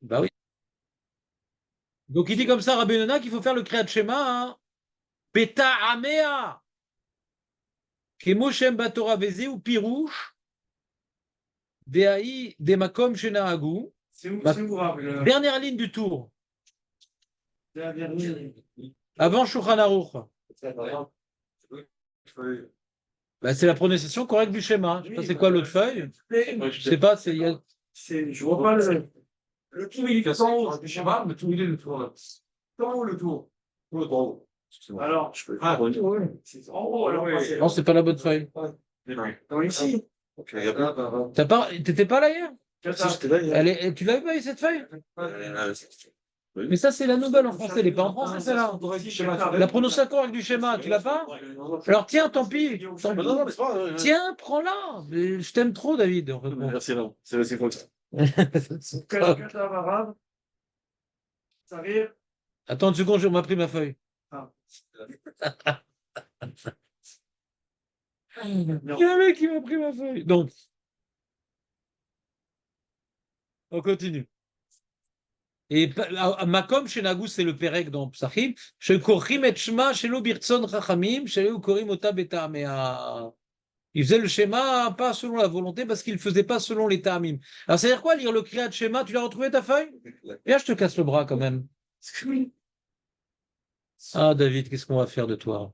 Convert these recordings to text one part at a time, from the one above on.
Bah oui. Donc il dit comme ça, Rabbi Yonah, qu'il faut faire le Kriyat Shema, hein. Beta Amea, Kemoshem Batora Veze ou Pirouche, Deaï Demakom Shenahagu. Dernière ligne du tour, avant Shulchan Aruch. Bah, c'est la prononciation correcte du schéma. Je sais pas c'est quoi l'autre feuille. Je sais pas, Je vois pas le tour, il est en haut du schéma, le tour, il est le tour là. En haut le tour. En haut. Alors, je peux. Ah, oui. C'est en haut, alors. Non, c'est pas la bonne feuille. Non, ici. T'étais pas là hier? Si, j'étais là hier. Tu l'avais pas eu cette feuille? Mais ça, c'est la nouvelle en français. Elle n'est pas en français, celle-là. La prononciation correcte du schéma, tu l'as pas? Alors tiens, tant pis. Tiens, prends-la. Je t'aime trop, David. Merci, non. C'est quoi ça? Ça arrive. Attends une seconde, on m'a pris ma feuille. Il y a un mec qui m'a pris ma feuille. Donc, on continue. Et Makom chez Nagou, c'est le Perek dans Psachim. Chez Korim et Shema, chez l'Obirtson Chachamim, chez Korim Ota Beta. Mais il faisait le schéma pas selon la volonté parce qu'il ne faisait pas selon les Ta'amim. Alors, c'est-à-dire quoi lire le Kriyat Shema? Tu l'as retrouvé ta feuille? Viens, je te casse le bras quand même. Ah, David, qu'est-ce qu'on va faire de toi?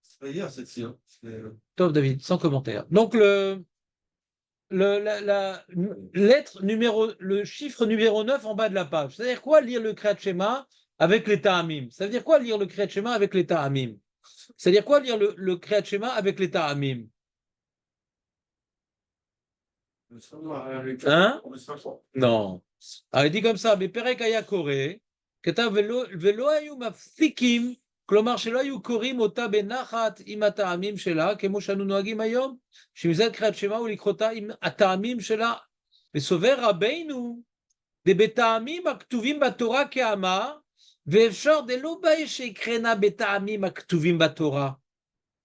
C'est pas hier, cette-ci. Top, David, sans commentaire. Donc, la lettre le chiffre numéro 9 en bas de la page. C'est-à-dire quoi lire le Kriyat Shema avec les Ta'amim? Ça veut dire quoi lire le Kriyat Shema avec les Ta'amim? C'est-à-dire quoi lire le Kriyat Shema avec les Ta'amim? Hein? Non. Alors, il dit comme ça, mais Perek Aya Kore, כתב ולא היו מפסיקים, כלומר שלא היו קוראים אותה בנחת עם הטעמים שלה, כמו שאנו נוהגים היום, שמזה קריאת שמע ולקחותה עם הטעמים שלה, וסובר רבינו, דבטעמים הכתובים בתורה כאמר, ואפשר דלא באי שיקרנה בטעמים הכתובים בתורה,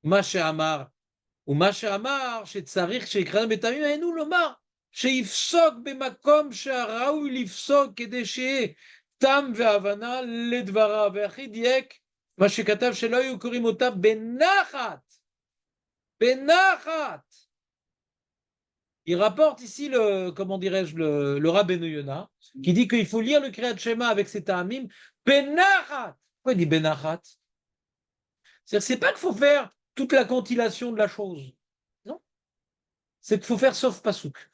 מה שאמר, ומה שאמר שצריך שיקרנה בטעמים, היינו לומר, שיפסוק במקום שהראוי לפסוק כדי שיהיה תם והבנה לדבריו, והכי דייק מה שכתב שלא היו קוראים אותה בנחת. Il rapporte ici comment dirais-je, le Rabbeinu Yonah, qui dit qu'il faut lire le Kriyat Shema avec ses ta'amim, benachat. Pourquoi il dit benachat? C'est pas qu'il faut faire toute la cantillation de la chose. Non. C'est qu'il faut faire sauf pasouk.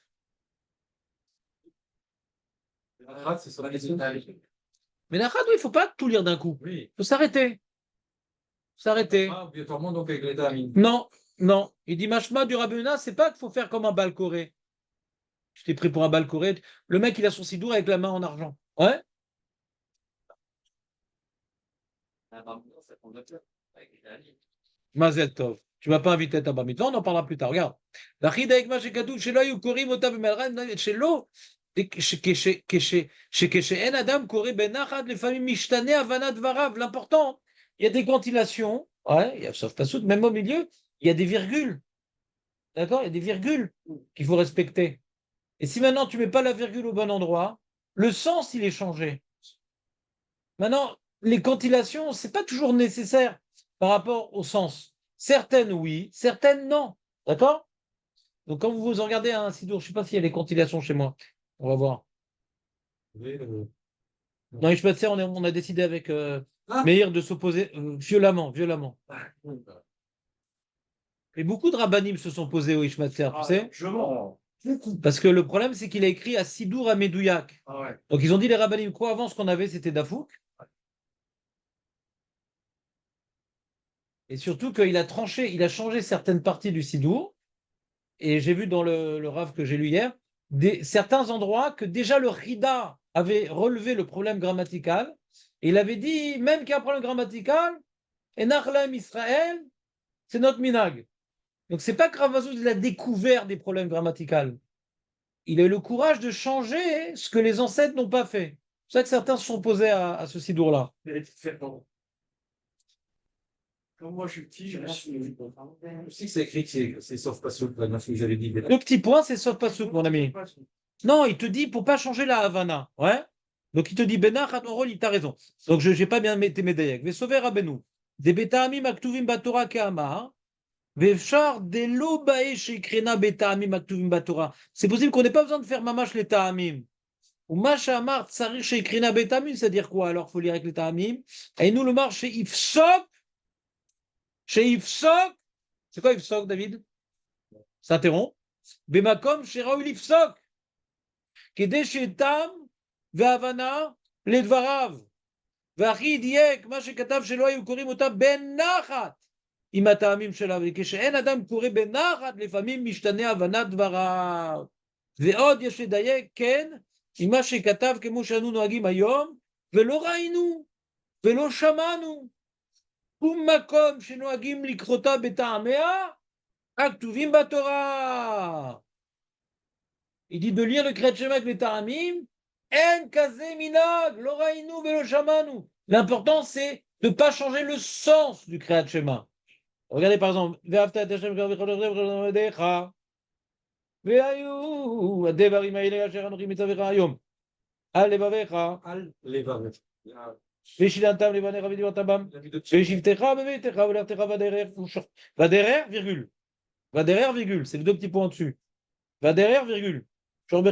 Mais la oui, il ne faut pas tout lire d'un coup. Il faut s'arrêter. Non, non. Il dit Mashma du Rabbeinu, c'est pas qu'il faut faire comme un balcoré. Je t'ai pris pour un balcoré. Le mec, il a son sidour avec la main en argent. Ouais. Mazel Tov. Tu ne m'as pas invité à ta bar mitzvah, on en parlera plus tard. Regarde. L'important, il y a des cantillations, ouais, il y a sauf pas soute, même au milieu, il y a des virgules. D'accord? Il y a des virgules qu'il faut respecter. Et si maintenant tu ne mets pas la virgule au bon endroit, le sens, il est changé. Maintenant, les cantillations, ce n'est pas toujours nécessaire par rapport au sens. Certaines, oui, certaines, non. D'accord? Donc, quand vous regardez un sidour, je ne sais pas s'il y a les cantillations chez moi. On va voir. Non, Ishmael, on a décidé avec Meir de s'opposer violemment. Et beaucoup de rabbinim se sont posés au Ishmael, tu sais? Parce que le problème, c'est qu'il a écrit à Sidour à Medouyak. Donc, ils ont dit les rabbinim, quoi avant, ce qu'on avait, c'était Dafouk. Et surtout qu'il a tranché, il a changé certaines parties du Sidour. Et j'ai vu dans le Rav que j'ai lu hier, certains endroits que déjà le Rida avait relevé le problème grammatical. Et il avait dit, même qu'il y a un problème grammatical, et Nachlaim Israël, c'est notre minag. Donc c'est pas que Rav Mazouz, il a découvert des problèmes grammaticaux. Il a eu le courage de changer ce que les ancêtres n'ont pas fait. C'est pour ça que certains se sont posés à ce sidour-là. Quand moi je suis petit, je sais que c'est écrit que c'est sauf pas souple, que j'avais dit. Le petit point, c'est sauf pas souple, mon ami. Non, il te dit pour pas changer la Havana. Ouais. Donc il te dit Benach, à ton rôle, il t'a raison. Donc je n'ai pas bien été médaillé. Vesover Rabbeinu. Des Betaamim Aktuvim Batora Keama. Vefchar Delo Bae Shekrena Betaamim Aktuvim Batora. C'est possible qu'on n'ait pas besoin de faire mamash les Taamim. Ou Masha Amar Tsarir Shekrena Betaamim, c'est-à-dire quoi alors? Il faut lire avec les Taamim. Et nous le marche chez Ifsok. Chez Ifsok. C'est quoi Ifsok, David? Ça interrompt. Bemakom chez Raoul Ifsok. כדי שטעם והבנה לדבריו. והכי ידייק מה שכתב שלא היו קוראים אותה בנחת עם הטעמים שלה, וכשאין אדם קורא בנחת לפעמים משתנה הבנת דבריו. ועוד יש לדייק כן עם מה שכתב כמו שאנו נוהגים היום, ולא ראינו ולא שמענו שום מקום שנוהגים לקחותה בטעמיה הכתובים בתורה. Il dit de lire le Kriyat Shema avec les Taramim, en kaze minag, lo raïnu velo shamanu. L'important, c'est de ne pas changer le sens du Kriyat Shema. Regardez par exemple, Ve'afta et Hashem v'chadecha, ve'ayu, adevarim ha'ile asher anochi mitzavecha hayom, al levavecha, ve'shilantam levanecha v'divatabam, ve'shivtecha beveitecha v'lertecha vaderer, virgule. Vaderer, virgule, c'est les deux petits points dessus. Vaderer, virgule. Donc,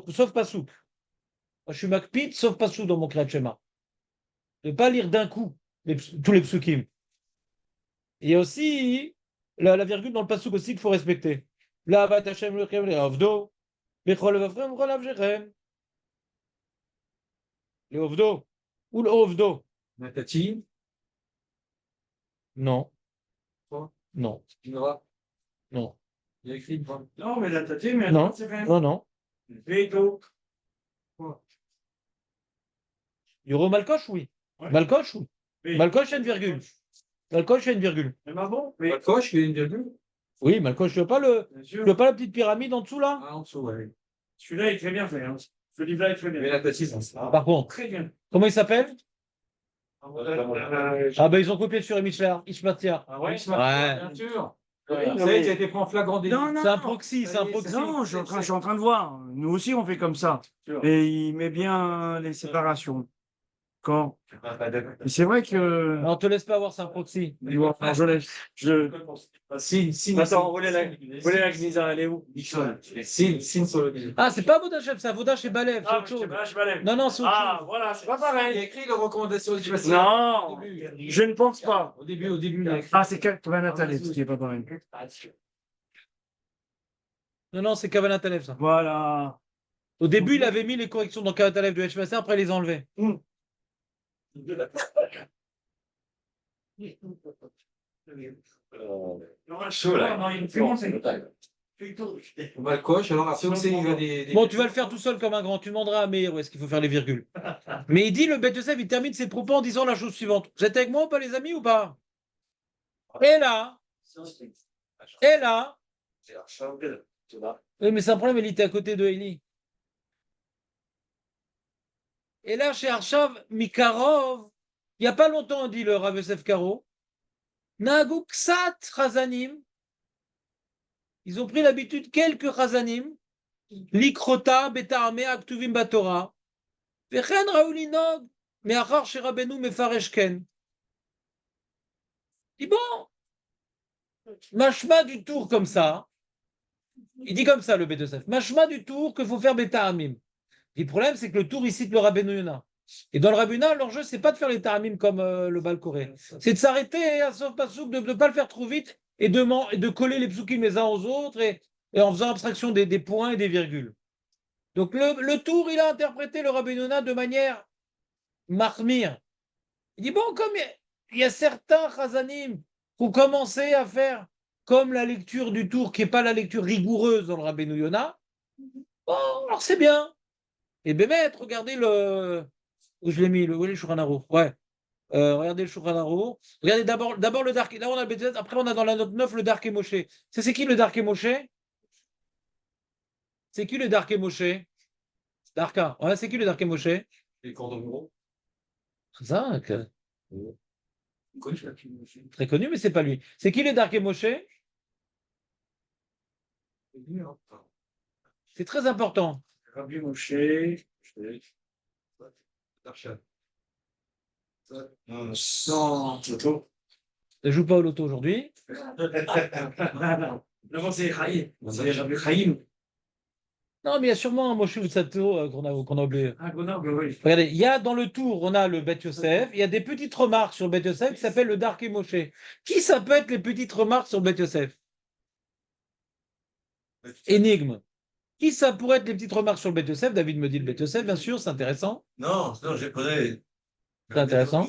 sauf Passouk. Moi, je suis Makpid, sauf Passouk dans mon Kriyat Shema. De ne pas lire d'un coup tous les psukim. Il y a aussi la virgule dans le Passouk aussi qu'il faut respecter. La Avat Hashem Lechem Le'avdo, Bechol Levavchem Bechol Avshechem. Le Ovdo. Ou le Ovdo. Natati. Non. Quoi? Non. Non. Il y a écrit non, mais la tati, mais non, non, non. Veto. Quoi? Yoro Malkosh, oui. Ouais. Malkosh, oui. Malkosh, il y a une virgule. Malkosh, il y a une virgule. Mais bon, Malkosh, il y a une virgule. Oui, Malkosh, tu veux pas la petite pyramide en dessous, là? Ah, en dessous, oui. Celui-là est très bien fait. Hein. Ce livre-là est très bien. Mais la tati, ça. Par contre, très bien. Comment il s'appelle? Ah, ben ils ont copié sur Ishmatia. Ah ouais, bien sûr. Ça a été pris en flagrant délit. Non, C'est un proxy, c'est un proxy. non, je suis en train de voir. Nous aussi, on fait comme ça. Et il met bien les séparations. Quand et c'est vrai que. On te laisse pas voir, c'est un proxy. Je laisse. Attends, volez la Gnisa, elle est où? Sin sur le Gnisa. Ah, c'est pas Vodachem, c'est un Vodash et Balev. Ah, je Balev. Non, non, c'est autre Ah, chose. voilà, c'est pas pareil. Il y a écrit les recommandations du passé. Non, je ne pense pas. Au début, il y a écrit. Ah, c'est Kavanat Alev, ce qui n'est pas pareil. Non, non, c'est Kavanat Alev, ça. Voilà. Au début, il avait mis les corrections dans Kavanat Alev de Hashmasser, après il les a enlevées. Malkosh, alors si on sait, il y a des. Bon, tu vas le faire tout seul comme un grand. Tu demanderas à Meir où est-ce qu'il faut faire les virgules. Mais il dit, le Beth Yosef, il termine ses propos en disant la chose suivante. Vous êtes avec moi ou pas, les amis, ou pas? Et là, oui, mais c'est un problème, il était à côté de Eli. Et là, chez Arshav Mikarov, il n'y a pas longtemps, dit le Rav Yosef Karo, Nagu Ksat Chazanim, ils ont pris l'habitude, quelques Chazanim, Likrota, Betarme, Aktuvim Batora, Vechen Raoulinog, Meachar Sherabenu Mefareshken. Il dit bon, machma du tour comme ça, il dit comme ça le B2F, machma du tour qu'il faut faire Betahamim. Le problème, c'est que le tour, il cite le Rabbeinu Yonah. Et dans le Rabbeinu Yonah, l'enjeu, c'est pas de faire les taramim comme le bal coré. C'est de s'arrêter à sauf pasouk, de ne pas le faire trop vite et de coller les psukim les uns aux autres et en faisant abstraction des points et des virgules. Donc le tour, il a interprété le Rabbeinu Yonah de manière marmire. Il dit bon, comme il y a certains chazanim qui ont commencé à faire comme la lecture du tour, qui n'est pas la lecture rigoureuse dans le Rabbeinu Yonah, bon, alors c'est bien. Et Bémet, regardez le. Où je l'ai mis, le Shulchan Aruch. Ouais. Regardez le Shulchan Aruch. Regardez d'abord le Dark. Là, on a le après, on a dans la note 9 le Dark et Moshe. C'est qui le Dark et Moshe? C'est qui le Dark et Moshe? Darka. Ouais, c'est qui le Dark et Moshe? Les cordons gros. Ça, très connu, mais c'est pas lui. C'est qui le Dark et Moshe? C'est très important. Rabbi Moshe. Sans photo. Ne joue pas au loto aujourd'hui. Non, c'est Chaim. C'est Rabbi Chaim. Non, mais il y a sûrement un Moshe Utsato qu'on a oublié. Ah, Grenoble, oui. Regardez, il y a dans le tour, on a le Bet Yosef, il y a des petites remarques sur le Bet Yosef qui s'appellent le Dark et Moshe. Qui ça peut être les petites remarques sur le Bet Yosef? Énigme. Qui ça pourrait être les petites remarques sur le Bet Yosef? David me dit le Bet Yosef, bien sûr, c'est intéressant. Non, j'ai posé. C'est intéressant.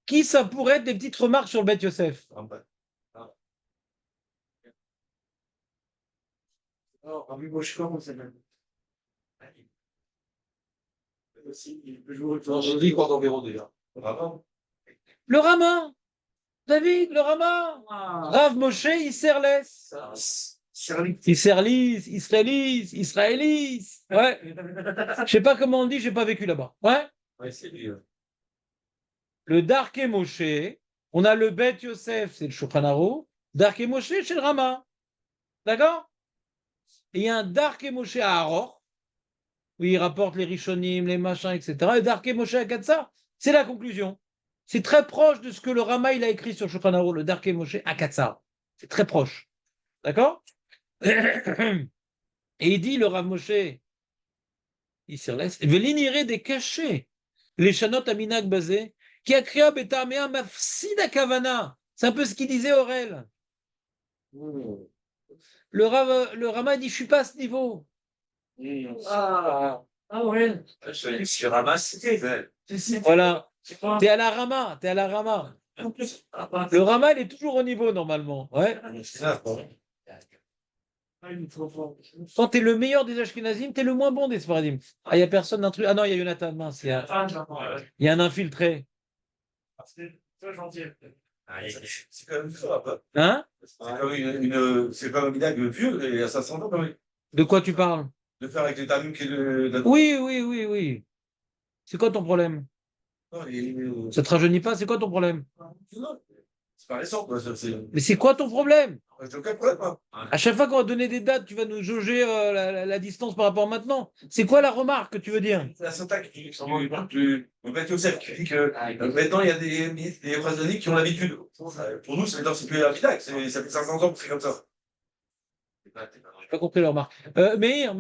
Qui ça pourrait être des petites remarques sur le Bet Yosef? Alors, Rabbi Moshe, comment ça s'appelle? J'ai dit quoi d'environ déjà. Vraiment? Le Rama. David, le Rama. Rav Moshe, Isserles. Isserlis, Israélis. Ouais. Je sais pas comment on dit, j'ai pas vécu là-bas. Ouais. Ouais, c'est lui. Le Dark et Moshe, on a le Bet Yosef, c'est le Shulchan Aruch. Dark et Moshe, c'est le Rama. D'accord? Et il y a un Dark et Moshe à Aror, où il rapporte les Rishonim, les machins, etc. Et Dark et Moshe à Katsar, c'est la conclusion. C'est très proche de ce que le Rama il a écrit sur Shulchan Aruch, le Dark et Moshe à Katsar. C'est très proche. D'accord? Et il dit, le Rav Moshe, il s'y laisse, Velinire des cachets, les chanot aminag basé, qui a créé Betamea mafsida kavana. C'est un peu ce qu'il disait Aurel. Le Rama dit, je suis pas à ce niveau. Ouais. Je ramasse. Voilà. T'es à la Rama, t'es à la Rama. Le Rama, il est toujours au niveau normalement. Ouais. Quand t'es le meilleur des Ashkenazim, t'es le moins bon des Sfaradim. Ah, il n'y a personne d'un truc. Ah non, il y a Jonathan, mince. Il y a un infiltré. C'est gentil. C'est quand même fort, quoi. Hein? C'est comme un minag vieux, et à 500 ans, quand même. De quoi tu parles? De faire avec les tamim qui est Oui. C'est quoi ton problème? Ça te rajeunit pas? C'est quoi ton problème? C'est pas récent, quoi. Mais c'est quoi ton problème? J'ai aucun problème, hein. À chaque fois qu'on va donner des dates, tu vas nous jauger la distance par rapport à maintenant. C'est quoi la remarque que tu veux dire? C'est la syntaxe du Bet Yosef qui dit que maintenant il y a des raisonniers qui ont l'habitude. Pour nous, c'est plus un minag, ça fait 500 ans que c'est comme ça. J'ai pas compris la remarque. Meir,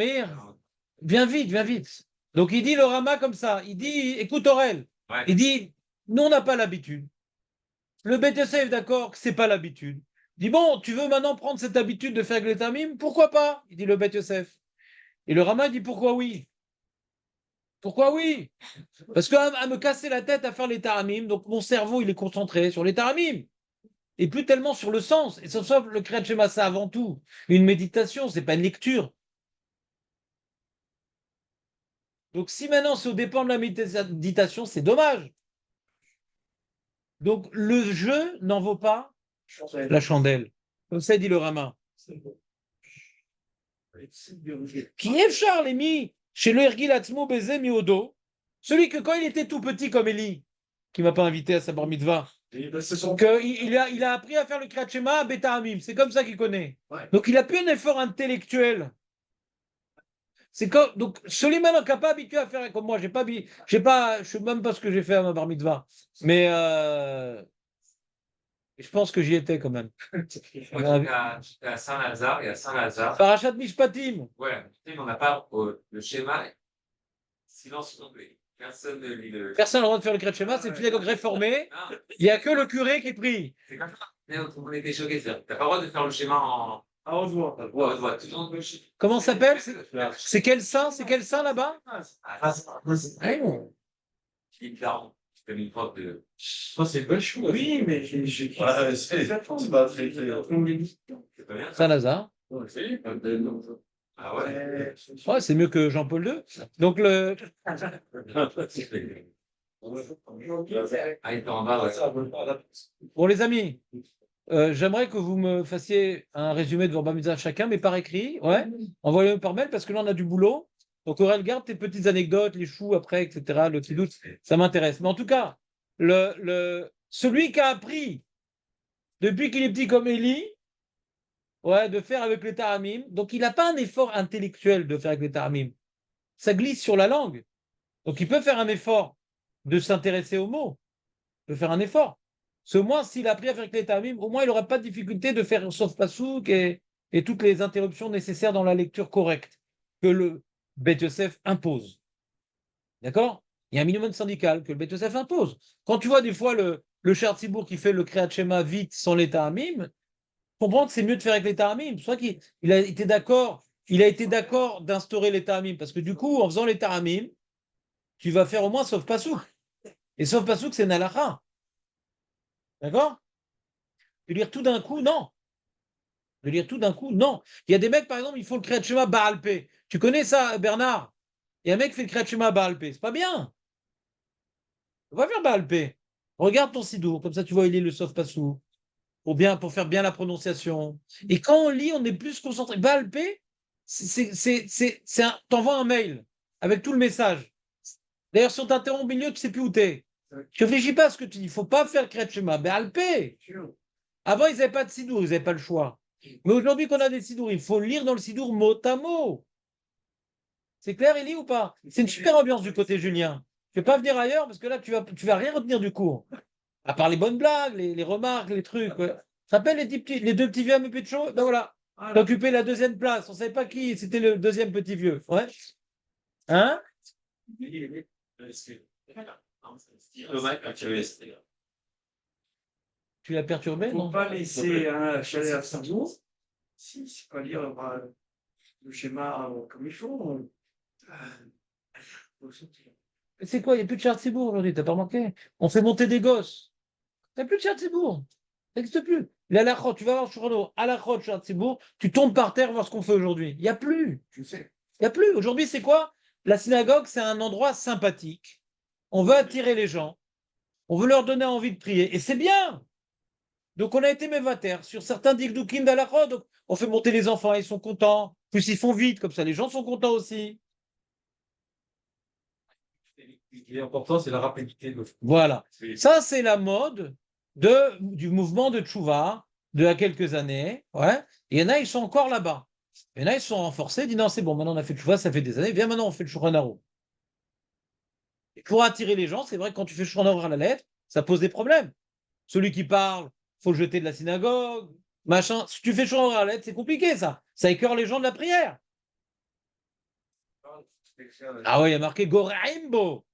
viens vite. Donc il dit le Rama comme ça. Il dit, écoute Aurel, il dit, nous on n'a pas l'habitude. Le Bet Yosef, d'accord, que c'est pas l'habitude. Il dit, bon, tu veux maintenant prendre cette habitude de faire avec les tamim? Pourquoi pas? Il dit le Bet Yosef. Et le Rama dit, pourquoi oui? Pourquoi oui? Parce qu'à me casser la tête à faire les taramim, donc mon cerveau il est concentré sur les taramim. Et plus tellement sur le sens. Et sauf le Kriyat Shema, c'est avant tout une méditation, c'est pas une lecture. Donc si maintenant c'est au dépend de la méditation, c'est dommage. Donc le jeu n'en vaut pas la chandelle. Comme ça dit le Rama. Qui est Charles mis chez le Ergil Atzmo Bezé Miodo, celui que quand il était tout petit comme Eli, qui m'a pas invité à sa bar mitzvah, il a appris à faire le Kriyat Shema à Beta Hamim. C'est comme ça qu'il connaît. Donc il a plus un effort intellectuel. C'est comme, donc, celui maintenant qui n'a pas habitué à faire comme moi, je sais même pas ce que j'ai fait à ma bar mitzvah. Mais je pense que j'y étais quand même. Moi, j'étais à Saint-Lazare, et à Saint-Lazare, Parachat Mishpatim. ouais, on n'a pas le schéma, silence complet. Personne ne lit le. Personne n'a le droit de faire le Kriyat Shema, c'est une synagogue réformée. Non, Il n'y a que le curé qui prie. c'est comme ça. On était choqués. T'as pas le droit de faire le schéma en. À haute voix. Ouais, ouais, tout le monde peut le schéma. Comment ça s'appelle? C'est quel saint? C'est quel saint là-bas? Philippe Laurent, c'est comme une prof de. Ça, c'est une belle chose. Oui, mais j'ai. C'est pas très. C'est pas bien ça? Saint-Lazare. Ah ouais. Ouais, c'est mieux que Jean-Paul II. Donc Ah, il est en bas, ouais. bon les amis, j'aimerais que vous me fassiez un résumé de vos bar mitzvah chacun, mais par écrit. Ouais. Envoyez-le par mail parce que là on a du boulot. Donc Aurel, garde tes petites anecdotes, les choux après, etc. Le petit doute, ça m'intéresse. Mais en tout cas, celui qui a appris depuis qu'il est petit comme Élie, Ouais, de faire avec les taramim. Donc, il n'a pas un effort intellectuel de faire avec les taramim. Ça glisse sur la langue. Donc, il peut faire un effort de s'intéresser aux mots. Il peut faire un effort. Ce moins, s'il a appris à faire avec les taramim, au moins, il n'aura pas de difficulté de faire sauf pasouk et toutes les interruptions nécessaires dans la lecture correcte que le Bet Yosef impose. D'accord? Il y a un minimum syndical que le Bet Yosef impose. Quand tu vois des fois le Shar Tzibour qui fait le Kriyat Shema vite sans les taramim, comprends que c'est mieux de faire avec les taramim. C'est pour ça qu'il a été d'accord. Il a été d'accord d'instaurer les taramim parce que du coup, en faisant les taramim, tu vas faire au moins sauf pasouk. Et sauf pasouk, c'est nalacha. D'accord? De lire tout d'un coup, non. De lire tout d'un coup, non. Il y a des mecs, par exemple, il faut le Kriyat Shema Baal Peh. Tu connais ça, Bernard? Il y a un mec qui fait le Kriyat Shema Baal Peh. C'est pas bien. On va faire Baal Peh. Regarde ton sidour, comme ça tu vois, il est le sauf pasouk. Pour faire bien la prononciation. Et quand on lit, on est plus concentré. Baal Peh, t'envoies un mail avec tout le message. D'ailleurs, si on t'interrompt au milieu, tu sais plus où t'es. Tu réfléchis pas à ce que tu dis. Il faut pas faire le Kriyat Shema. Baal Peh. Avant, ils n'avaient pas de sidour, ils n'avaient pas le choix. Mais aujourd'hui qu'on a des sidours, il faut lire dans le sidour mot à mot. C'est clair, Élie, ou pas? C'est une super ambiance du côté Julien. Je ne vais pas venir ailleurs parce que là, tu vas rien retenir du cours. À part les bonnes blagues, les remarques, les trucs. Ouais. Ça s'appelle les deux petits vieux à Mupécho? Ben voilà. T'as occupé la deuxième place. On ne savait pas qui c'était le deuxième petit vieux. Ouais. Hein? Tu l'as perturbé, Faut non? pas laisser un chalet à Strasbourg. Si, c'est pas lire le schéma comme il faut. Mais c'est quoi? Il n'y a plus de Charles-Thibault aujourd'hui, t'as pas remarqué? On fait monter des gosses. Il n'y a plus de Charles-Thibault. Ça n'existe plus. Tu vas voir sur à la Charles-Thibault, tu tombes par terre voir ce qu'on fait aujourd'hui. Il n'y a plus. Je sais. Il n'y a plus. Aujourd'hui, c'est quoi? La synagogue, c'est un endroit sympathique. On veut attirer les gens. On veut leur donner envie de prier. Et c'est bien. Donc, on a été mévater sur certains dikdukim d'Alachot. Donc, on fait monter les enfants, ils sont contents. Plus ils font vite, comme ça, les gens sont contents aussi. Ce qui est important, c'est la rapidité. Voilà. Ça, c'est la mode du mouvement de Tchouva de à quelques années. Ouais. Et il y en a, ils sont encore là-bas. Il y en a, ils sont renforcés, ils disent non, c'est bon, maintenant on a fait Tchouva, ça fait des années, viens maintenant, on fait le Shulchan Aruch. Et pour attirer les gens, c'est vrai que quand tu fais Shulchan Aruch à la lettre, ça pose des problèmes. Celui qui parle, faut le jeter de la synagogue, machin. Si tu fais Shulchan Aruch à la lettre, c'est compliqué, ça. Ça écœure les gens de la prière. Ah ouais, il y a marqué Goraimbo.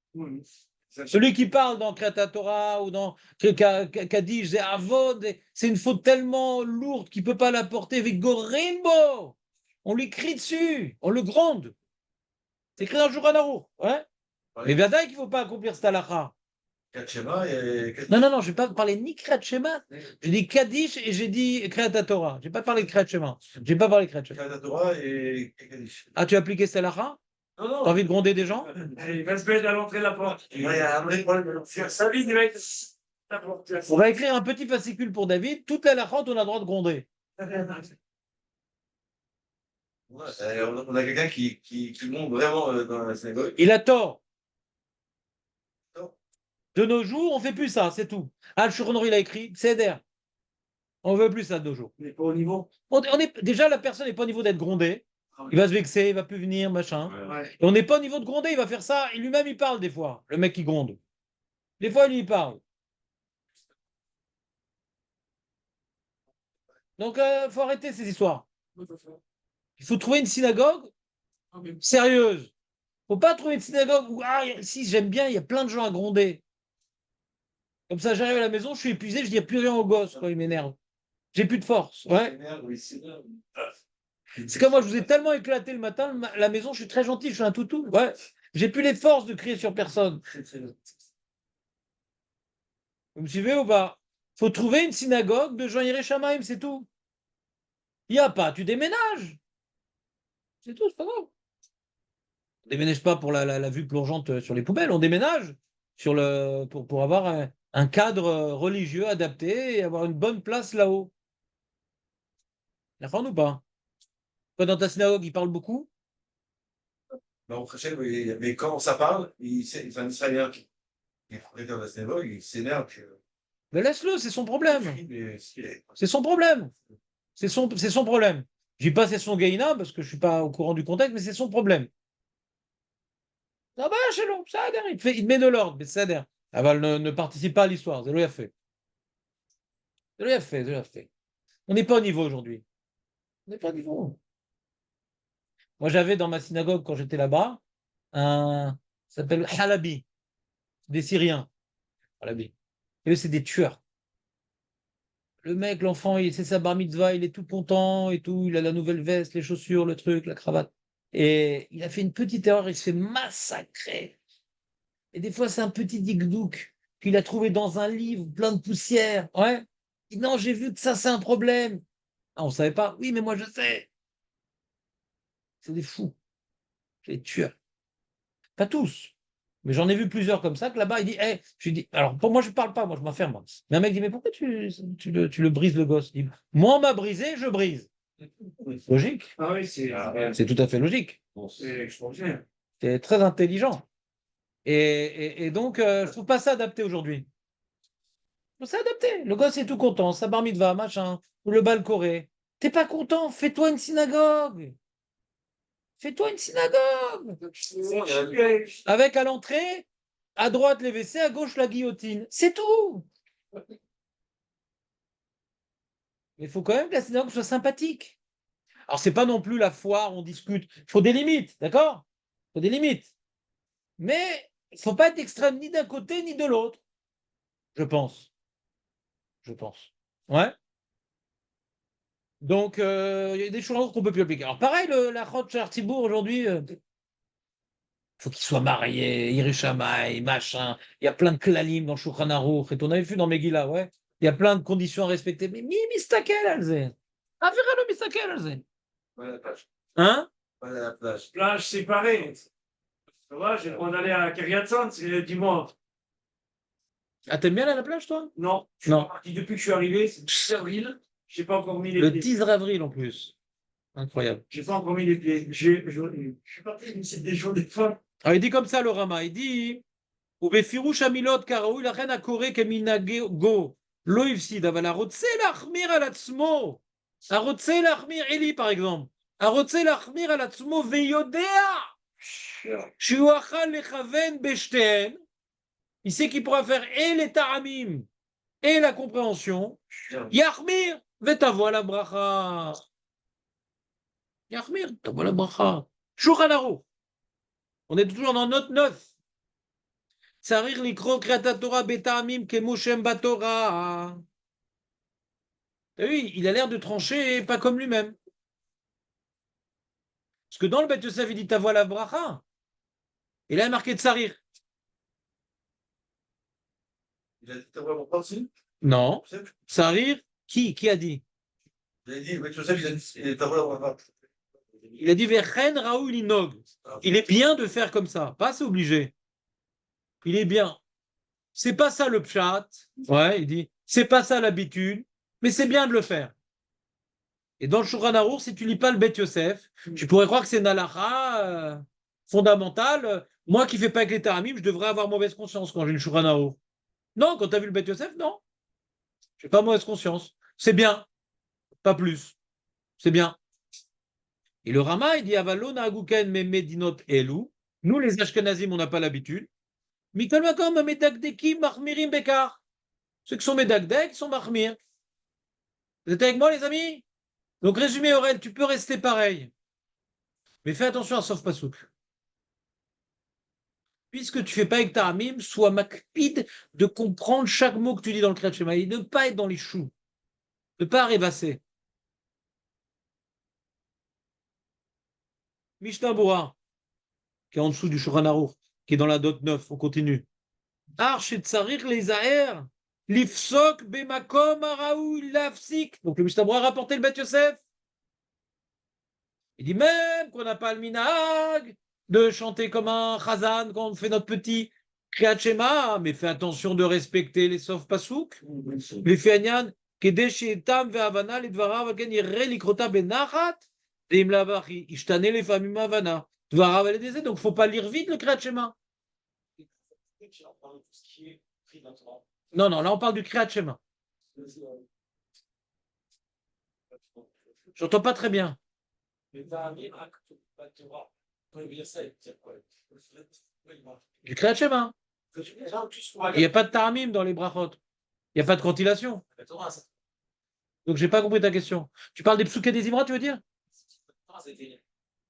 Celui qui parle dans Kriyat Torah ou dans Kaddish, c'est Avod, c'est une faute tellement lourde qu'il ne peut pas la porter avec Gorimbo. On lui crie dessus, on le gronde. C'est écrit dans le Shulchan Aruch. Ouais. Mais Vadaï qu'il ne faut pas accomplir cette halakha. Non, je n'ai pas parlé ni Kriyat Shema, j'ai dit Kaddish et j'ai dit Kriyat Torah. Je n'ai pas parlé de Kriyat Shema. Je n'ai pas parlé de Kriyat Shema. Kriyat Torah et Kaddish. Ah, tu as appliqué cette halakha? Non, T'as envie de gronder des gens? Il va se mettre à l'entrée de la porte. Il y a un vrai problème. Salut, il va être la porte. On va écrire un petit fascicule pour David. Toute la halakha, on a le droit de gronder. On a quelqu'un qui monte vraiment dans la synagogue. Il a tort. De nos jours, on ne fait plus ça, c'est tout. Al-Shouchan il a écrit, Seder. On ne veut plus ça de nos jours. On n'est pas au niveau. Déjà, la personne n'est pas au niveau d'être grondée. Il va se vexer, il ne va plus venir, machin. Ouais. Et on n'est pas au niveau de gronder, il va faire ça. Et lui-même, il parle des fois, le mec qui gronde. Des fois, lui, il parle. Donc, il faut arrêter ces histoires. Il faut trouver une synagogue sérieuse. Il ne faut pas trouver une synagogue où, si j'aime bien, il y a plein de gens à gronder. Comme ça, j'arrive à la maison, je suis épuisé, je dis plus rien au gosse quand il m'énerve. J'ai plus de force. Ouais. C'est comme moi, je vous ai tellement éclaté le matin, la maison, je suis très gentil, je suis un toutou. Ouais. J'ai plus les forces de crier sur personne. Vous me suivez ou pas? Faut trouver une synagogue de Jean Yireh Shamaim, c'est tout. Il n'y a pas, tu déménages. C'est tout, c'est pas grave. On déménage pas pour la vue plongeante sur les poubelles, on déménage pour avoir un cadre religieux adapté et avoir une bonne place là-haut. La fin ou pas? Toi, dans ta synagogue, ils parlent beaucoup? Non, mais quand ça parle, c'est un Israélien qui est propriétaire de la synagogue, il s'énerve. Mais laisse-le, c'est son problème. C'est son problème. C'est son problème. Je dis pas c'est son gaïna parce que je suis pas au courant du contexte, mais c'est son problème. Ah bah, chez l'homme, ça adhère. Il te met de l'ordre, mais ça adhère. Ah bah, ne participe pas à l'histoire. C'est lui a fait. C'est lui a fait, c'est lui a fait. On n'est pas au niveau aujourd'hui. On n'est pas au niveau. Moi, j'avais dans ma synagogue, quand j'étais là-bas, ça s'appelle Halabi, des Syriens. Halabi. Et eux, c'est des tueurs. Le mec, l'enfant, c'est sa bar mitzvah, il est tout content et tout, il a la nouvelle veste, les chaussures, le truc, la cravate. Et il a fait une petite erreur, il se fait massacrer. Et des fois, c'est un petit dikdouk qu'il a trouvé dans un livre plein de poussière. Ouais. Il dit, non, j'ai vu que ça, c'est un problème. Ah, on ne savait pas. Oui, mais moi, je sais. C'est des fous. C'est des tueurs. Pas tous. Mais j'en ai vu plusieurs comme ça, que là-bas, il dit, hey, je lui dis, alors pour moi, je ne parle pas, moi, je m'enferme. Moi. Mais un mec dit, mais pourquoi tu le brises, le gosse? Il dit, moi, on m'a brisé, je brise. Logique. Ah oui, C'est tout à fait logique. c'est extraordinaire. C'est très intelligent. Et donc, je ne trouve pas ça adapté aujourd'hui. Faut s'adapter. Le gosse est tout content, sa bar mitzvah, machin, ou le bal coré. T'es pas content, fais-toi une synagogue. Fais-toi une synagogue. Avec à l'entrée, à droite les WC, à gauche la guillotine. C'est tout. Mais il faut quand même que la synagogue soit sympathique. Alors, c'est pas non plus la foire, on discute. Il faut des limites, d'accord? Il faut des limites. Mais il ne faut pas être extrême ni d'un côté ni de l'autre. Je pense. Je pense. Ouais. Donc, il y a des choses qu'on peut plus appliquer. Alors, pareil, la Chod Chartibourg aujourd'hui, faut qu'il soit marié, Yerushamay, machin. Il y a plein de klalim dans Shulchan Aruch. Et on avait vu dans Megillah, ouais. Il y a plein de conditions à respecter. Mais mistakel, Alze. Aviralo mistakel, Alze. Voilà la plage. Hein? Voilà la plage. Plage séparée. Tu vois, j'ai le droit d'aller à Kiryat c'est dimanche. Ah, t'aimes bien aller à la plage, toi? Non, je suis Non. pas parti depuis que je suis arrivé, c'est le 10 avril. J'ai pas encore mis les Le pieds. 10 avril, en plus. Incroyable. J'ai pas encore mis les pieds. Je suis parti, mais c'est des jours des femmes. Alors, il dit comme ça, le Rama. Il dit, ובפירוש המילות כראוי לכן הקורא כמנהגו לא הפסיד, אבל הרוצה להחמיר על עצמו, הרוצה להחמיר, אלי par exemple, הרוצה להחמיר על עצמו ויודע שהוא יוכל לכוון בשתיהן, il sait qu'il pourra faire et les ta'amim et la compréhension, יחמיר ותבוא על הברכה. יחמיר, תבוא על הברכה. שולחן ערוך. On est toujours dans note 9. צריך לקרוא קריאת התורה בטעמים כמו שהם בתורה. T'as vu, il a l'air de trancher pas comme lui-même. Parce que dans le Beth Yosef, il dit Tavo la bracha. Et là, il a marqué Tsarir. Il a dit t'as vraiment pas aussi? Non. Tsarir, qui a dit? Il a dit, oui, Joseph, il a dit t'as vraiment pas. Il a dit Vechen Raoul Inog. Il est bien de faire comme ça. Pas c'est obligé. Il est bien. C'est pas ça le pshat. Ouais, il dit. C'est pas ça l'habitude. Mais c'est bien de le faire. Et dans le Shulchan Aruch, si tu lis pas le Beth Yosef, tu pourrais croire que c'est une halakha fondamentale. Moi qui fais pas avec les taramim, je devrais avoir mauvaise conscience quand j'ai le Shulchan Aruch. Non, quand tu as vu le Beth Yosef, non. Je n'ai pas mauvaise conscience. C'est bien, pas plus. C'est bien. Et le Rama, il dit Avalona aguken me medinot elu. Nous, les Ashkenazim, on n'a pas l'habitude. Mikol makom medagdekim marmirim bekar. Ceux qui sont medagdek sont marmir. Vous êtes avec moi, les amis? Donc, résumé, Aurel, tu peux rester pareil. Mais fais attention à Sof Pasouk. Puisque tu fais pas avec ta amim, sois makpid de comprendre chaque mot que tu dis dans le Kriyat Shema et de ne pas être dans les choux. De ne pas rêvasser. Mishnah Bora, qui est en dessous du Shulchan Aruch, qui est dans la dot 9, on continue. Arch et tsarir les aher, lifsok bemakom araoui lafsik. Donc le Mishnah Bora a rapporté le Beth Yosef. Il dit même qu'on n'a pas le minag de chanter comme un chazan quand on fait notre petit Kriyat Shema, mais fais attention de respecter les sof pasouk, les fianyan, kedesh etam ve'avana lidvarav alken yirre likrota benachat, et im lavachi, ishtane les famim avana, dvarav aledeze, donc faut pas lire vite le Kriyat Shema. Non, non, là on parle du Kriyat Shema. J'entends pas très bien. Du Kriyat Shema. Il n'y a pas de ta'amim dans les brachot. Il n'y a pas de cantillation. Donc, j'ai pas compris ta question. Tu parles des psukim des Imra, tu veux dire?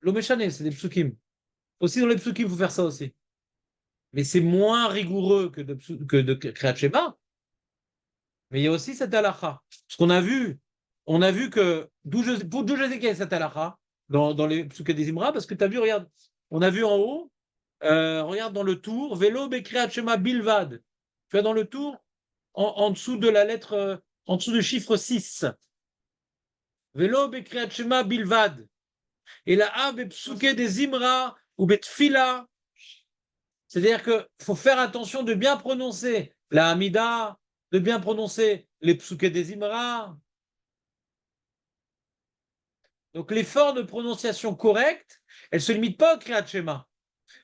L'Omeshane, c'est des psukim. Aussi, dans les psukim, il faut faire ça aussi. Mais c'est moins rigoureux que de Kriyat Shema. Mais il y a aussi cette halakha. Parce qu'on a vu, que, d'où je sais qu'il y a cette halakha dans les psukim des Imra, parce que tu as vu, regarde, on a vu en haut, regarde dans le tour, Velo Bekriyat Shema Bilvad. Tu vois dans le tour, en dessous de la lettre, en dessous du chiffre 6. Velo Bekriyat Shema Bilvad. Et la A Bepsuke des Imra ou Betfila. C'est-à-dire qu'il faut faire attention de bien prononcer la Hamida, de bien prononcer les Psuke des Imra. Donc l'effort de prononciation correcte, elle ne se limite pas au Kriyat Shema.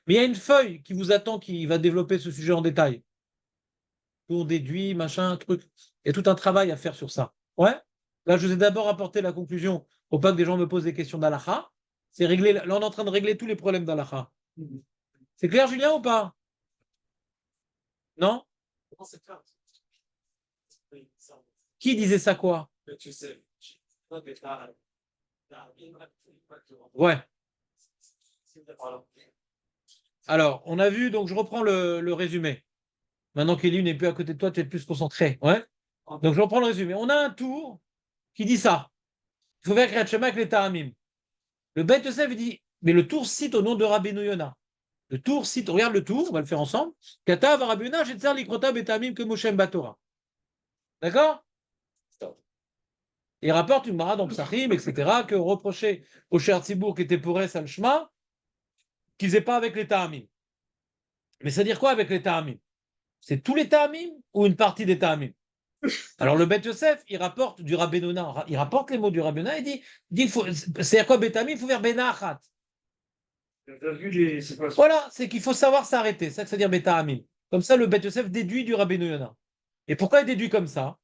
Mais il y a une feuille qui vous attend qui va développer ce sujet en détail. Tour déduit, machin, truc. Il y a tout un travail à faire sur ça. Ouais. Là, je vous ai d'abord apporté la conclusion pour pas que des gens me posent des questions d'Alaha. C'est régler. Là, on est en train de régler tous les problèmes d'Alaha. C'est clair, Julien, ou pas? Non? Qui disait ça quoi? Ouais. Alors, on a vu, donc je reprends le résumé. Maintenant qu'Élie n'est plus à côté de toi, tu es plus concentré. Ouais. Donc je reprends le résumé. On a un tour qui dit ça. Il faut faire Kriyat Shema avec les Ta'amim. Le Beit Yosef dit, mais le tour cite au nom de Rabbeinu Yona. Le tour cite, regarde le tour, on va le faire ensemble. Katav Rabbeinu Yona, Shetzer Likrota Betamim que Moshe Batora. D'accord? Il rapporte une marade dans Psachim, etc., que reprochait au cher Tzibour qui était pour al Shema, qu'ils n'aient pas avec les Ta'amim. Mais ça veut dire quoi avec les Ta'amim? C'est tous les Ta'amim ou une partie des Ta'amim? Alors le Beit Yosef, il rapporte du Rabbeinu Yona, il rapporte les mots du Rabbeinu Yona, il dit c'est à quoi Betamim? Il faut faire Benachat. Voilà, c'est qu'il faut savoir s'arrêter, c'est ça que ça veut dire Beta'amim. Comme ça, le Beit Yosef déduit du Rabbeinu Yona. Et pourquoi il déduit comme ça?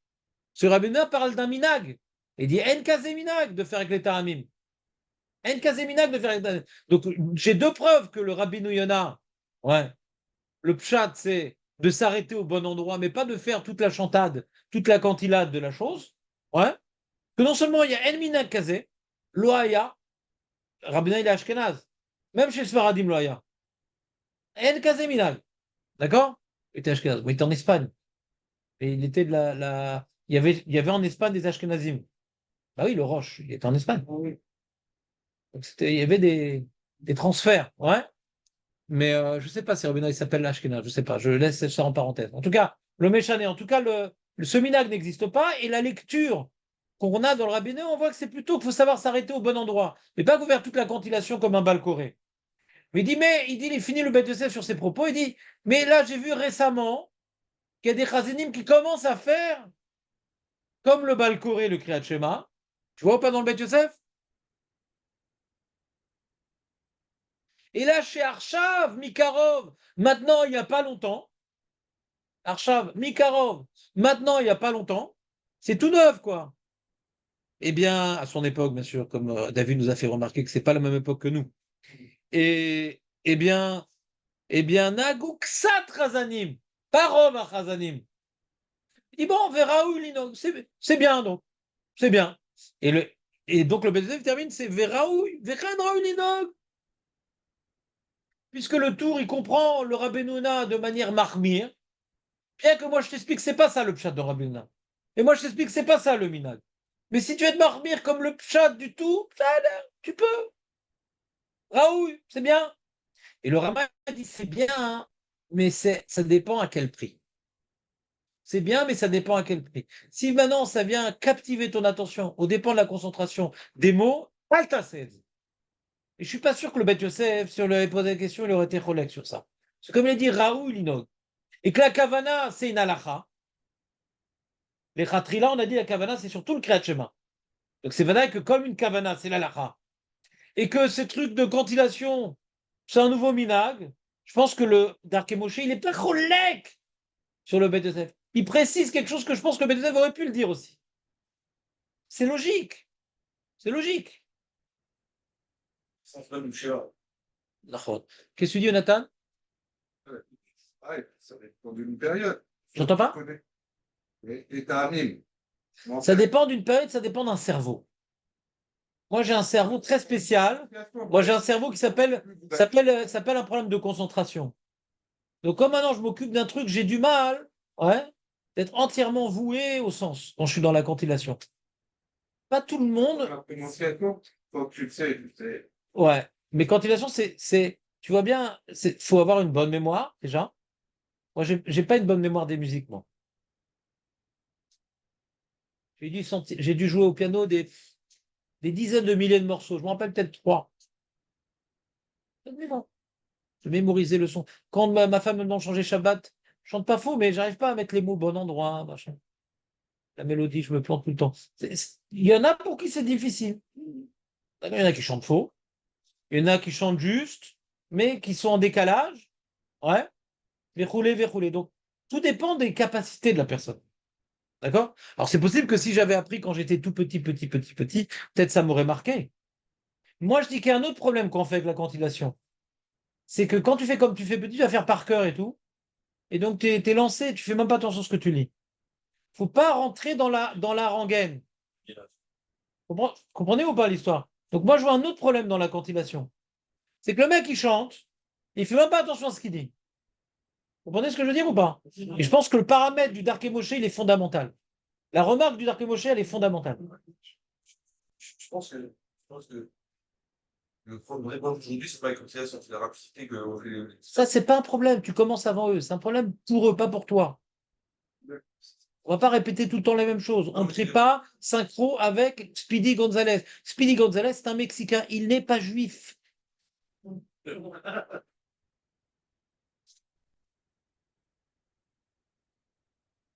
Ce Rabbeinu Yona parle d'un minag. Il dit En kazé minag de faire avec les Ta'amim. En kazé minag de faire avec les Ta'amim. Donc j'ai deux preuves que le Rabbeinu Yona, ouais, le pshat, c'est de s'arrêter au bon endroit, mais pas de faire toute la chantade, toute la cantillade de la chose. Ouais. Que non seulement il y a En minag kazé, loaya, Rabbeinu il est Ashkenaz. Même chez Sfaradim loaya. En kazé minag. D'accord? Il était Ashkenaz. Il était en Espagne. Et il était de il y avait en Espagne des Ashkenazim. Bah oui, le Roche, il était en Espagne. Donc il y avait des transferts, ouais. Mais je ne sais pas si Rabbeinu il s'appelle Ashkenaz, je ne sais pas. Je laisse ça en parenthèse. En tout cas, le Méchané, en tout cas, le seminag n'existe pas. Et la lecture qu'on a dans le Rabbeinu, on voit que c'est plutôt qu'il faut savoir s'arrêter au bon endroit. Mais pas faire toute la cantillation comme un balcoré. Mais il finit le Beit Yosef sur ses propos, il dit, mais là, j'ai vu récemment qu'il y a des chazinim qui commencent à faire comme le balcoré, le Kriyat Shema. Tu vois ou pas dans le Beit Yosef? Et là, chez Arshav, Mikarov, maintenant, il n'y a pas longtemps, Arshav, Mikarov, maintenant, il n'y a pas longtemps, c'est tout neuf, quoi. Eh bien, à son époque, bien sûr, comme David nous a fait remarquer que c'est pas la même époque que nous. Et, Naguksat Chazanim, Parov à Chazanim. Il dit, bon, on verra où l'inog. C'est bien, donc. C'est bien. Et donc, le BDF termine, c'est Veraou, Veraou l'inog. Puisque le tour, il comprend le Rabbeinu Yona de manière marmire, bien que moi, je t'explique que c'est pas ça le pshat de Rabbeinu Yona. Et moi, je t'explique que c'est pas ça le minag. Mais si tu veux te marmire comme le pshat du tout, tu peux. Raoul, c'est bien. Et le Rama dit, c'est bien, hein, mais ça dépend à quel prix. C'est bien, mais ça dépend à quel prix. Si maintenant ça vient captiver ton attention au dépend de la concentration des mots, altased. Et je suis pas sûr que le Beit Yosef, si on lui avait posé la question, il aurait été cholek sur ça. C'est comme il a dit Raoul Inog. Et que la kavana, c'est une halacha. Les khatrila, on a dit la kavana, c'est surtout le Kriyat Shema. Donc c'est vrai que comme une kavana, c'est l'halacha. Et que ces trucs de cantillation, c'est un nouveau minag. Je pense que le Darke Moshe, il est pas cholek sur le Beit Yosef. Il précise quelque chose que je pense que le Beit Yosef aurait pu le dire aussi. C'est logique. C'est logique. Ça se donne cher. D'accord. Qu'est-ce que tu dis, Jonathan? Ouais, ça dépend d'une période. J'entends pas? Et t'as amené. Ça dépend d'une période, ça dépend d'un cerveau. Moi, j'ai un cerveau très spécial. Moi, j'ai un cerveau qui s'appelle un problème de concentration. Donc, comme maintenant je m'occupe d'un truc, j'ai du mal, ouais, d'être entièrement voué au sens quand je suis dans la cantillation. Pas tout le monde, Quand tu le sais, tu le sais. ouais. Mais cantillation, tu vois bien, faut avoir une bonne mémoire déjà. Moi, j'ai pas une bonne mémoire des musiques, moi. J'ai dû jouer au piano des dizaines de milliers de morceaux. Je me rappelle peut-être trois. Je mémorisais le son. Quand ma femme me demande de changer Shabbat, je chante pas faux, mais j'arrive pas à mettre les mots au bon endroit, machin. La mélodie, je me plante tout le temps. Il y en a pour qui c'est difficile. Il y en a qui chantent faux, il y en a qui chantent juste, mais qui sont en décalage. Ouais, verrouler, verrouler. Donc, tout dépend des capacités de la personne. D'accord? Alors, c'est possible que si j'avais appris quand j'étais tout petit, peut-être ça m'aurait marqué. Moi, je dis qu'il y a un autre problème qu'on fait avec la cantillation. C'est que quand tu fais comme tu fais petit, tu vas faire par cœur et tout. Et donc, tu es lancé, tu fais même pas attention à ce que tu lis. Faut pas rentrer dans la rengaine. Comprenez ou pas l'histoire? Donc, moi, je vois un autre problème dans la cantillation. C'est que le mec, il chante, il fait même pas attention à ce qu'il dit. Vous comprenez ce que je veux dire ou pas? Et je pense que le paramètre du Dark Moshe, il est fondamental. La remarque du Dark Moshe, elle est fondamentale. Je pense que le problème aujourd'hui, c'est pas les cotisations, c'est la rapidité que. Ça, c'est pas un problème. Tu commences avant eux. C'est un problème pour eux, pas pour toi. On va pas répéter tout le temps les mêmes choses. On ne prie pas synchro avec Speedy Gonzalez. Speedy Gonzalez, c'est un Mexicain. Il n'est pas juif.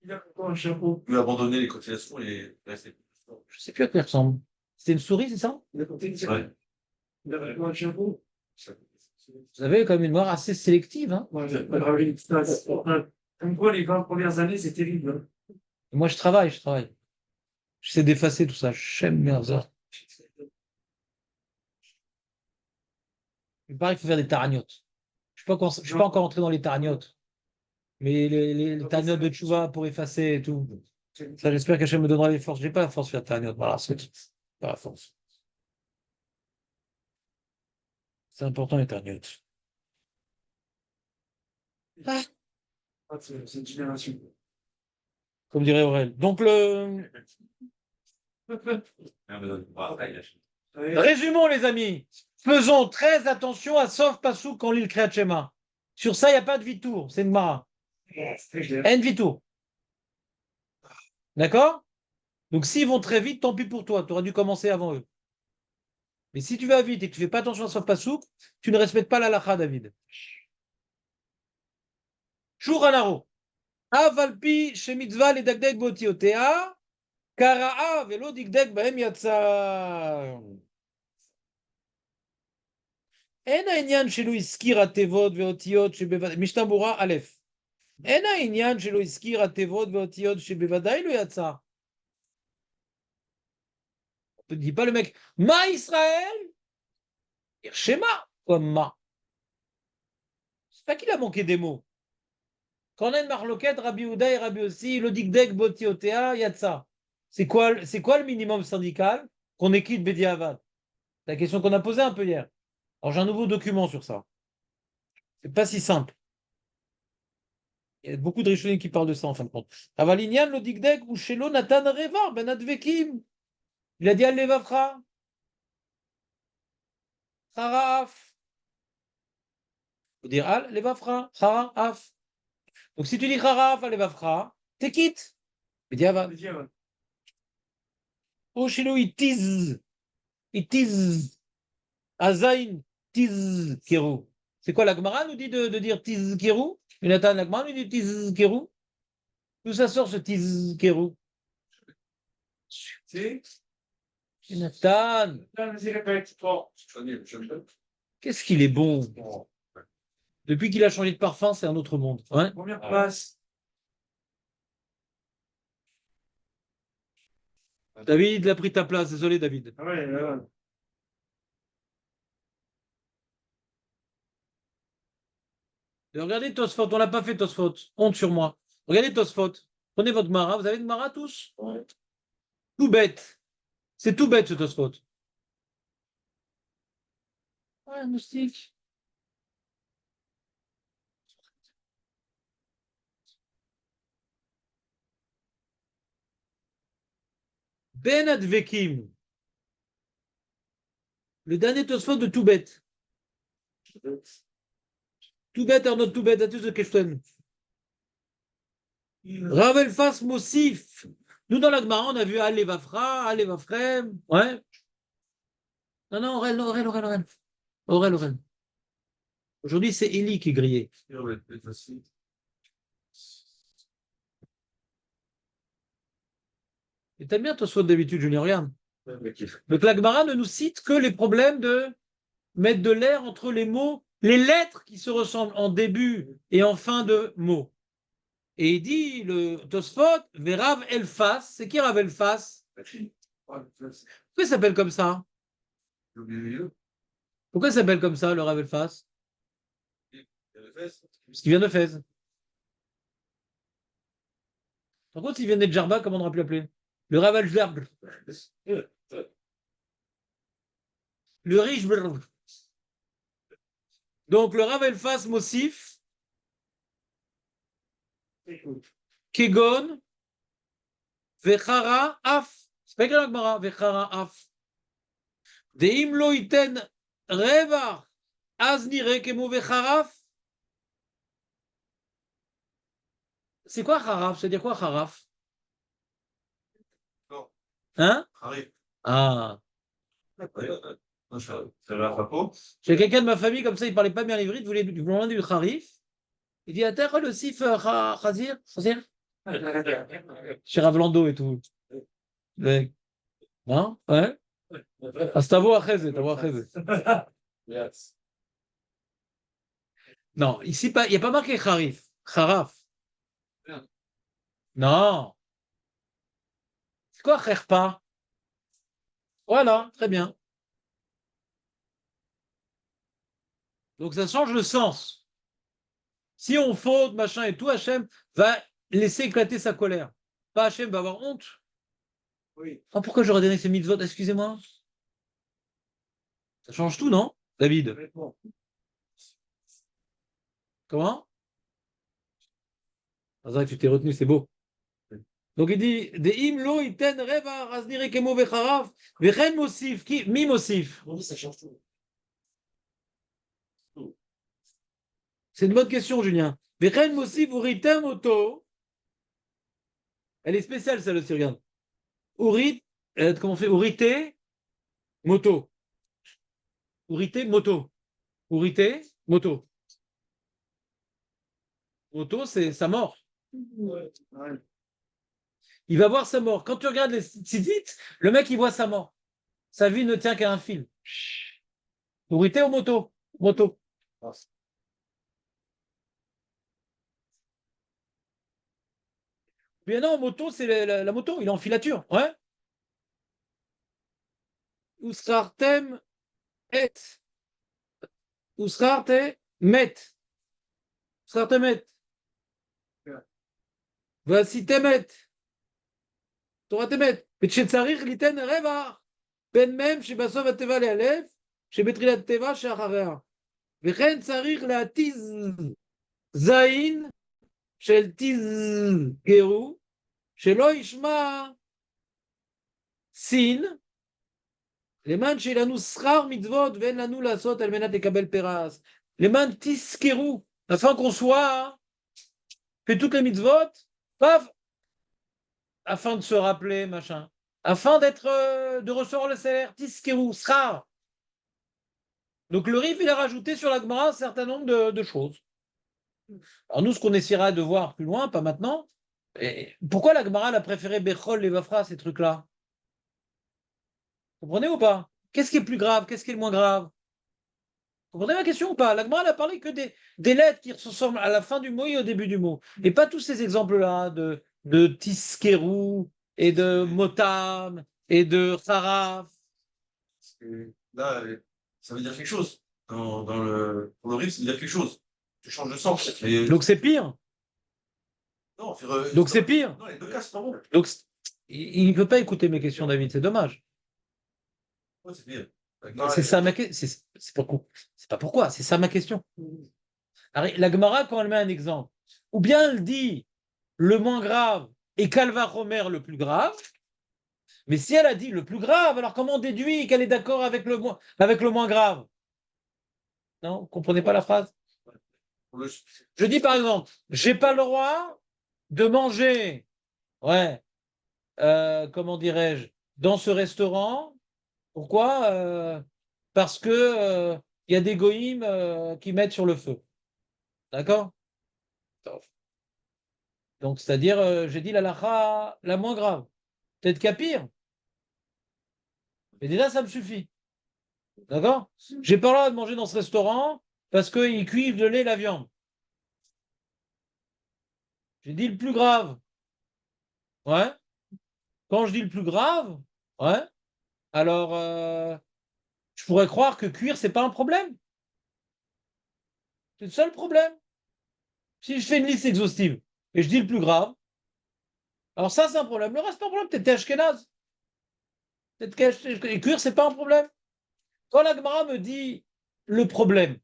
Il a pourquoi un chapeau? Il a abandonné les cotisations et resté. Je sais plus à quoi il ressemble. C'était une souris, c'est ça? Il a porté une Ouais. chapeau. Il a pourquoi un chapeau? Vous avez quand même une mémoire assez sélective. Hein. Moi, j'ai pas gravé une stage. Comme quoi, les 20 premières années, c'est terrible. Moi, je travaille. J'essaie d'effacer tout ça. J'aime bien ça. Il paraît qu'il faut faire des taragnottes. Je suis pas encore entré dans les taragnottes. Mais les taragnottes de Tchouva pour effacer et tout. Ça, j'espère qu'Hachem me donnera les forces. J'ai pas la force de faire taragnottes. Voilà, c'est pas la force. C'est important, les taragnottes. Ah, Ah, c'est une génération. comme dirait Aurel. Donc, résumons, les amis. Faisons très attention à sauf Passouk quand lit le Kriyat Shema. Sur ça, il n'y a pas de vitour. C'est une mara. En vitour. D'accord? Donc, s'ils vont très vite, tant pis pour toi. Tu aurais dû commencer avant eux. Mais si tu vas vite et que tu ne fais pas attention à sauf Passouk, tu ne respectes pas la lacha, David. Shouchan Avalpi shemitzvah le dagdeg botiotea, kara'a velo digdeg bahem yatsa. אין העניין שלו הזכיר התיבות ואותיות שבוודאי, משנה ברורה א', אין העניין שלו הזכיר התיבות ואותיות שבוודאי לא יצא. Ne dit pas le mec, Ma Israël, Shema, comme Ma. C'est pas qu'il a manqué des mots. Quand on a une marloquette, Rabbi Houda et Rabbi aussi, le digdeg botiotea yatsa. C'est quoi le minimum syndical qu'on ait quitte Bediavad? C'est la question qu'on a posée un peu hier. Alors j'ai un nouveau document sur ça. C'est pas si simple. Il y a beaucoup de Rishonim qui parlent de ça en fin de compte. Avalinyan lo digdeg ou shelo natan revar ben advekim. Il a dit al levavcha. Charaaf. Il faut dire al levavcha. Charaaf. Donc si tu dis charaaf al levavcha, t'es quitte. Bediavad. Oh shelo itiz. Itiz. Azain. Tiz keru. C'est quoi la Gemara nous dit de dire tiz keru? Jonathan, la Gemara nous dit tiz keru. D'où ça sort ce tiz keru? C'est Jonathan, vas-y, répète. qu'est-ce qu'il est bon. Depuis qu'il a changé de parfum, c'est un autre monde. Ouais. Première place. David, il a pris ta place. Désolé, David. Ah ouais, Et regardez Tosfot. On l'a pas fait, Tosfot. Honte sur moi. Regardez Tosfot. Prenez votre Mara. Vous avez une Mara tous? Tout bête. C'est tout bête, ce Tosfot. Ouais, un moustique. Ben Advekim. Le dernier Tosfot de tout bête. Tout bête, Arnaud, tout bête. À tous de question. Ravel Fas Mosif. Nous, dans la Gemara, on a vu Alevafra, Alevafrem. Ouais. Non, non, Aurel, Aurel, Aurel, Aurel. Aurel, Aurel. Aujourd'hui, c'est Eli qui est grillé. Et t'aimes bien Tosfot d'habitude, Julien, regarde. Donc la Gemara ne nous cite que les problèmes de mettre de l'air entre les mots, les lettres qui se ressemblent en début et en fin de mots. Et il dit, le Tosfot, Verav Elfas, c'est qui Rav Elfas? Pourquoi il s'appelle comme ça? Pourquoi il s'appelle comme ça, le Rav Elfas? Parce qu'il vient de Fès. Par contre, s'il vient de Djerba, comment on aurait pu l'appeler? Le Rav Elfas. Le riche. Donc, le Rav Elfas Mosif, Kegon, Vechara Af. C'est pas écrit dans la Gemara, Vechara Af. Deim lo iten reva, az nire kemo vecharaf. C'est quoi Haraf? C'est-à-dire quoi Haraf? Hein? Ah. J'ai quelqu'un de ma famille comme ça, il parlait pas bien l'ivrit, il voulait du Harif. Il dit, attends, le sif Khazir? Chez Ravlando et tout. Ouais. Non? Ouais? Astavo Acheze, t'avo Acheze. Non, ici, il n'y a pas marqué Harif. Haraf. Non. C'est quoi Kherpa? Voilà, très bien. Donc ça change le sens. Si on faute, machin et tout, Hachem va laisser éclater sa colère. Pas Hachem va avoir honte. Oui. Oh, pourquoi j'aurais donné ces mitzvot? Excusez-moi. Ça change tout, non, David? Comment? Ah, ça, tu t'es retenu, c'est beau. Donc il dit, de imlo iten reva raznire kemo vecharaf vechen mosif qui mi mosif. Ça change tout. C'est une bonne question, Julien. Vechen mosif uritem moto. Elle est spéciale, celle aussi, regarde. Urit, comment on fait? Urite moto. Urite moto. Urite moto. Moto, c'est sa mort. Ouais. Il va voir sa mort. Quand tu regardes les sites, le mec, il voit sa mort. Sa vie ne tient qu'à un fil. Urite ou moto? Moto. Mais non, moto, c'est la moto, il est en filature. Ouais. Usrartem et. Usrarte met. Usrarte met. Voici temet. Torah temet. ותשצריך ליתן רווח בין מם שבסוף התיבה לאלף שבתחילת תיבה שאחריה. וכן צריך להתיז זין של תזכרו שלא ישמע סין למען שיהיה לנו שכר מצוות ואין לנו לעשות על מנת לקבל פרס. למען תזכרו, afin qu'on soit fait toutes les mitzvot, pas afin de se rappeler, machin, afin d'être, de recevoir le salaire, tiskerou, srar. Donc le RIF, il a rajouté sur la Gemara un certain nombre de choses. Alors nous, ce qu'on essaiera de voir plus loin, pas maintenant, pourquoi la Gemara a préféré Bechol, les Vafra, ces trucs-là? Vous comprenez ou pas? Qu'est-ce qui est plus grave? Qu'est-ce qui est le moins grave? Vous comprenez ma question ou pas? La Gemara n'a parlé que des lettres qui se ressemblent à la fin du mot et au début du mot. Et pas tous ces exemples-là de tiskerou, et de Motam, et de Haraf. Là, ça veut dire quelque chose. Pour le riff, ça veut dire quelque chose. Tu changes de sens. Donc c'est pire. Non, Donc c'est pire. Non, les deux cas, c'est pas bon. Donc il ne peut pas écouter mes questions, David, c'est dommage. Ouais, c'est pire. C'est ça ma question. C'est pourquoi. C'est pas pourquoi, c'est ça ma question. La Gemara, quand elle met un exemple, ou bien elle dit le moins grave et Calva Homer le plus grave, mais si elle a dit le plus grave, alors comment on déduit qu'elle est d'accord avec le moins grave? Non, vous comprenez pas la phrase? Je dis par exemple, j'ai pas le droit de manger, ouais, comment dirais-je, dans ce restaurant. Pourquoi? Parce que il y a des goïms qui mettent sur le feu. D'accord? Donc, c'est-à-dire, j'ai dit la lacha la moins grave. Peut-être qu'il y a pire. Mais déjà, ça me suffit. D'accord? J'ai pas le droit de manger dans ce restaurant parce qu'ils cuivent le lait et la viande. J'ai dit le plus grave. Ouais. Quand je dis le plus grave, ouais, alors je pourrais croire que cuire, c'est pas un problème. C'est le seul problème. Si je fais une liste exhaustive et je dis le plus grave, alors ça, c'est un problème. Le reste, c'est pas un problème. Peut-être t'es ashkénaze. Peut-être que cuire, c'est pas un problème. Quand la Gemara me dit le problème,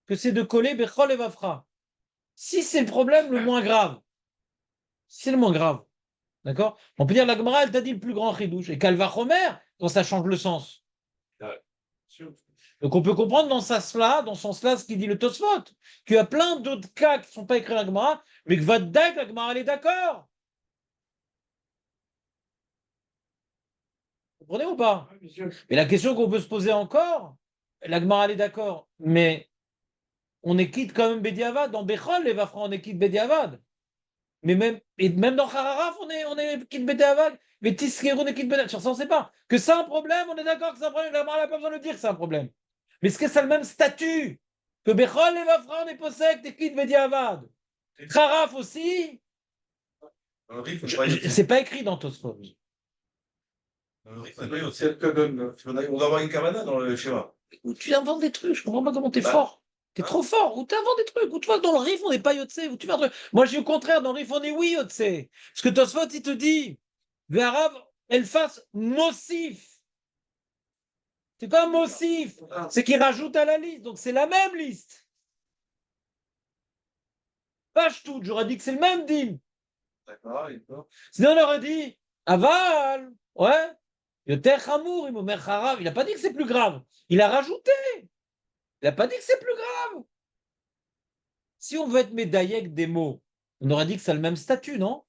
que c'est de coller Bechol et Vafra, si c'est le problème le moins grave, c'est le moins grave, d'accord? On peut dire la Gemara, elle t'a dit le plus grand chidouche, et Kalva Chomer, quand ça change le sens. Donc on peut comprendre dans ce sens-là, ce qu'il dit le Tosfot, qu'il y a plein d'autres cas qui ne sont pas écrits dans la Gemara, mais que Vadak, la Gemara, elle est d'accord. Vous comprenez ou pas? Mais la question qu'on peut se poser encore, la Gemara, elle est d'accord, mais on est quitte quand même Bediavad. Dans Bechol, les Vafra, on est quitte Bediavad. Mais même dans Hararaf, on est quitte Bediavad. Mais Tiskerou, on est quitte Bediavad. Sur ça, on ne sait pas. Que c'est un problème, on est d'accord que c'est un problème. La Gemara n'a pas besoin de le dire que c'est un problème. Mais est-ce que c'est le même statut que Bechol, les Vafra, on est possède, t'es quitte Bediavad? Haraf aussi. C'est pas écrit dans Tosfot. On doit avoir une cabana dans le schéma. Tu inventes des trucs, je comprends pas comment t'es fort. T'es trop fort. Ou t'inventes des trucs. Ou tu vois, dans le riff, on n'est pas Yotse. Ou tu fais un truc. Moi, je dis au contraire, dans le riff, on est oui Yotse. Parce que Tosfot, il te dit, Véarav, elle fasse Mossif. C'est pas Mossif. C'est qu'il rajoute à la liste. Donc, c'est la même liste. Page toute, j'aurais dit que c'est le même deal. D'accord. Sinon, on aurait dit, Aval, ouais. Yoter Hamour, il n'a pas dit que c'est plus grave. Il a rajouté. Il n'a pas dit que c'est plus grave. Si on veut être médaillé des mots, on aurait dit que c'est le même statut, non?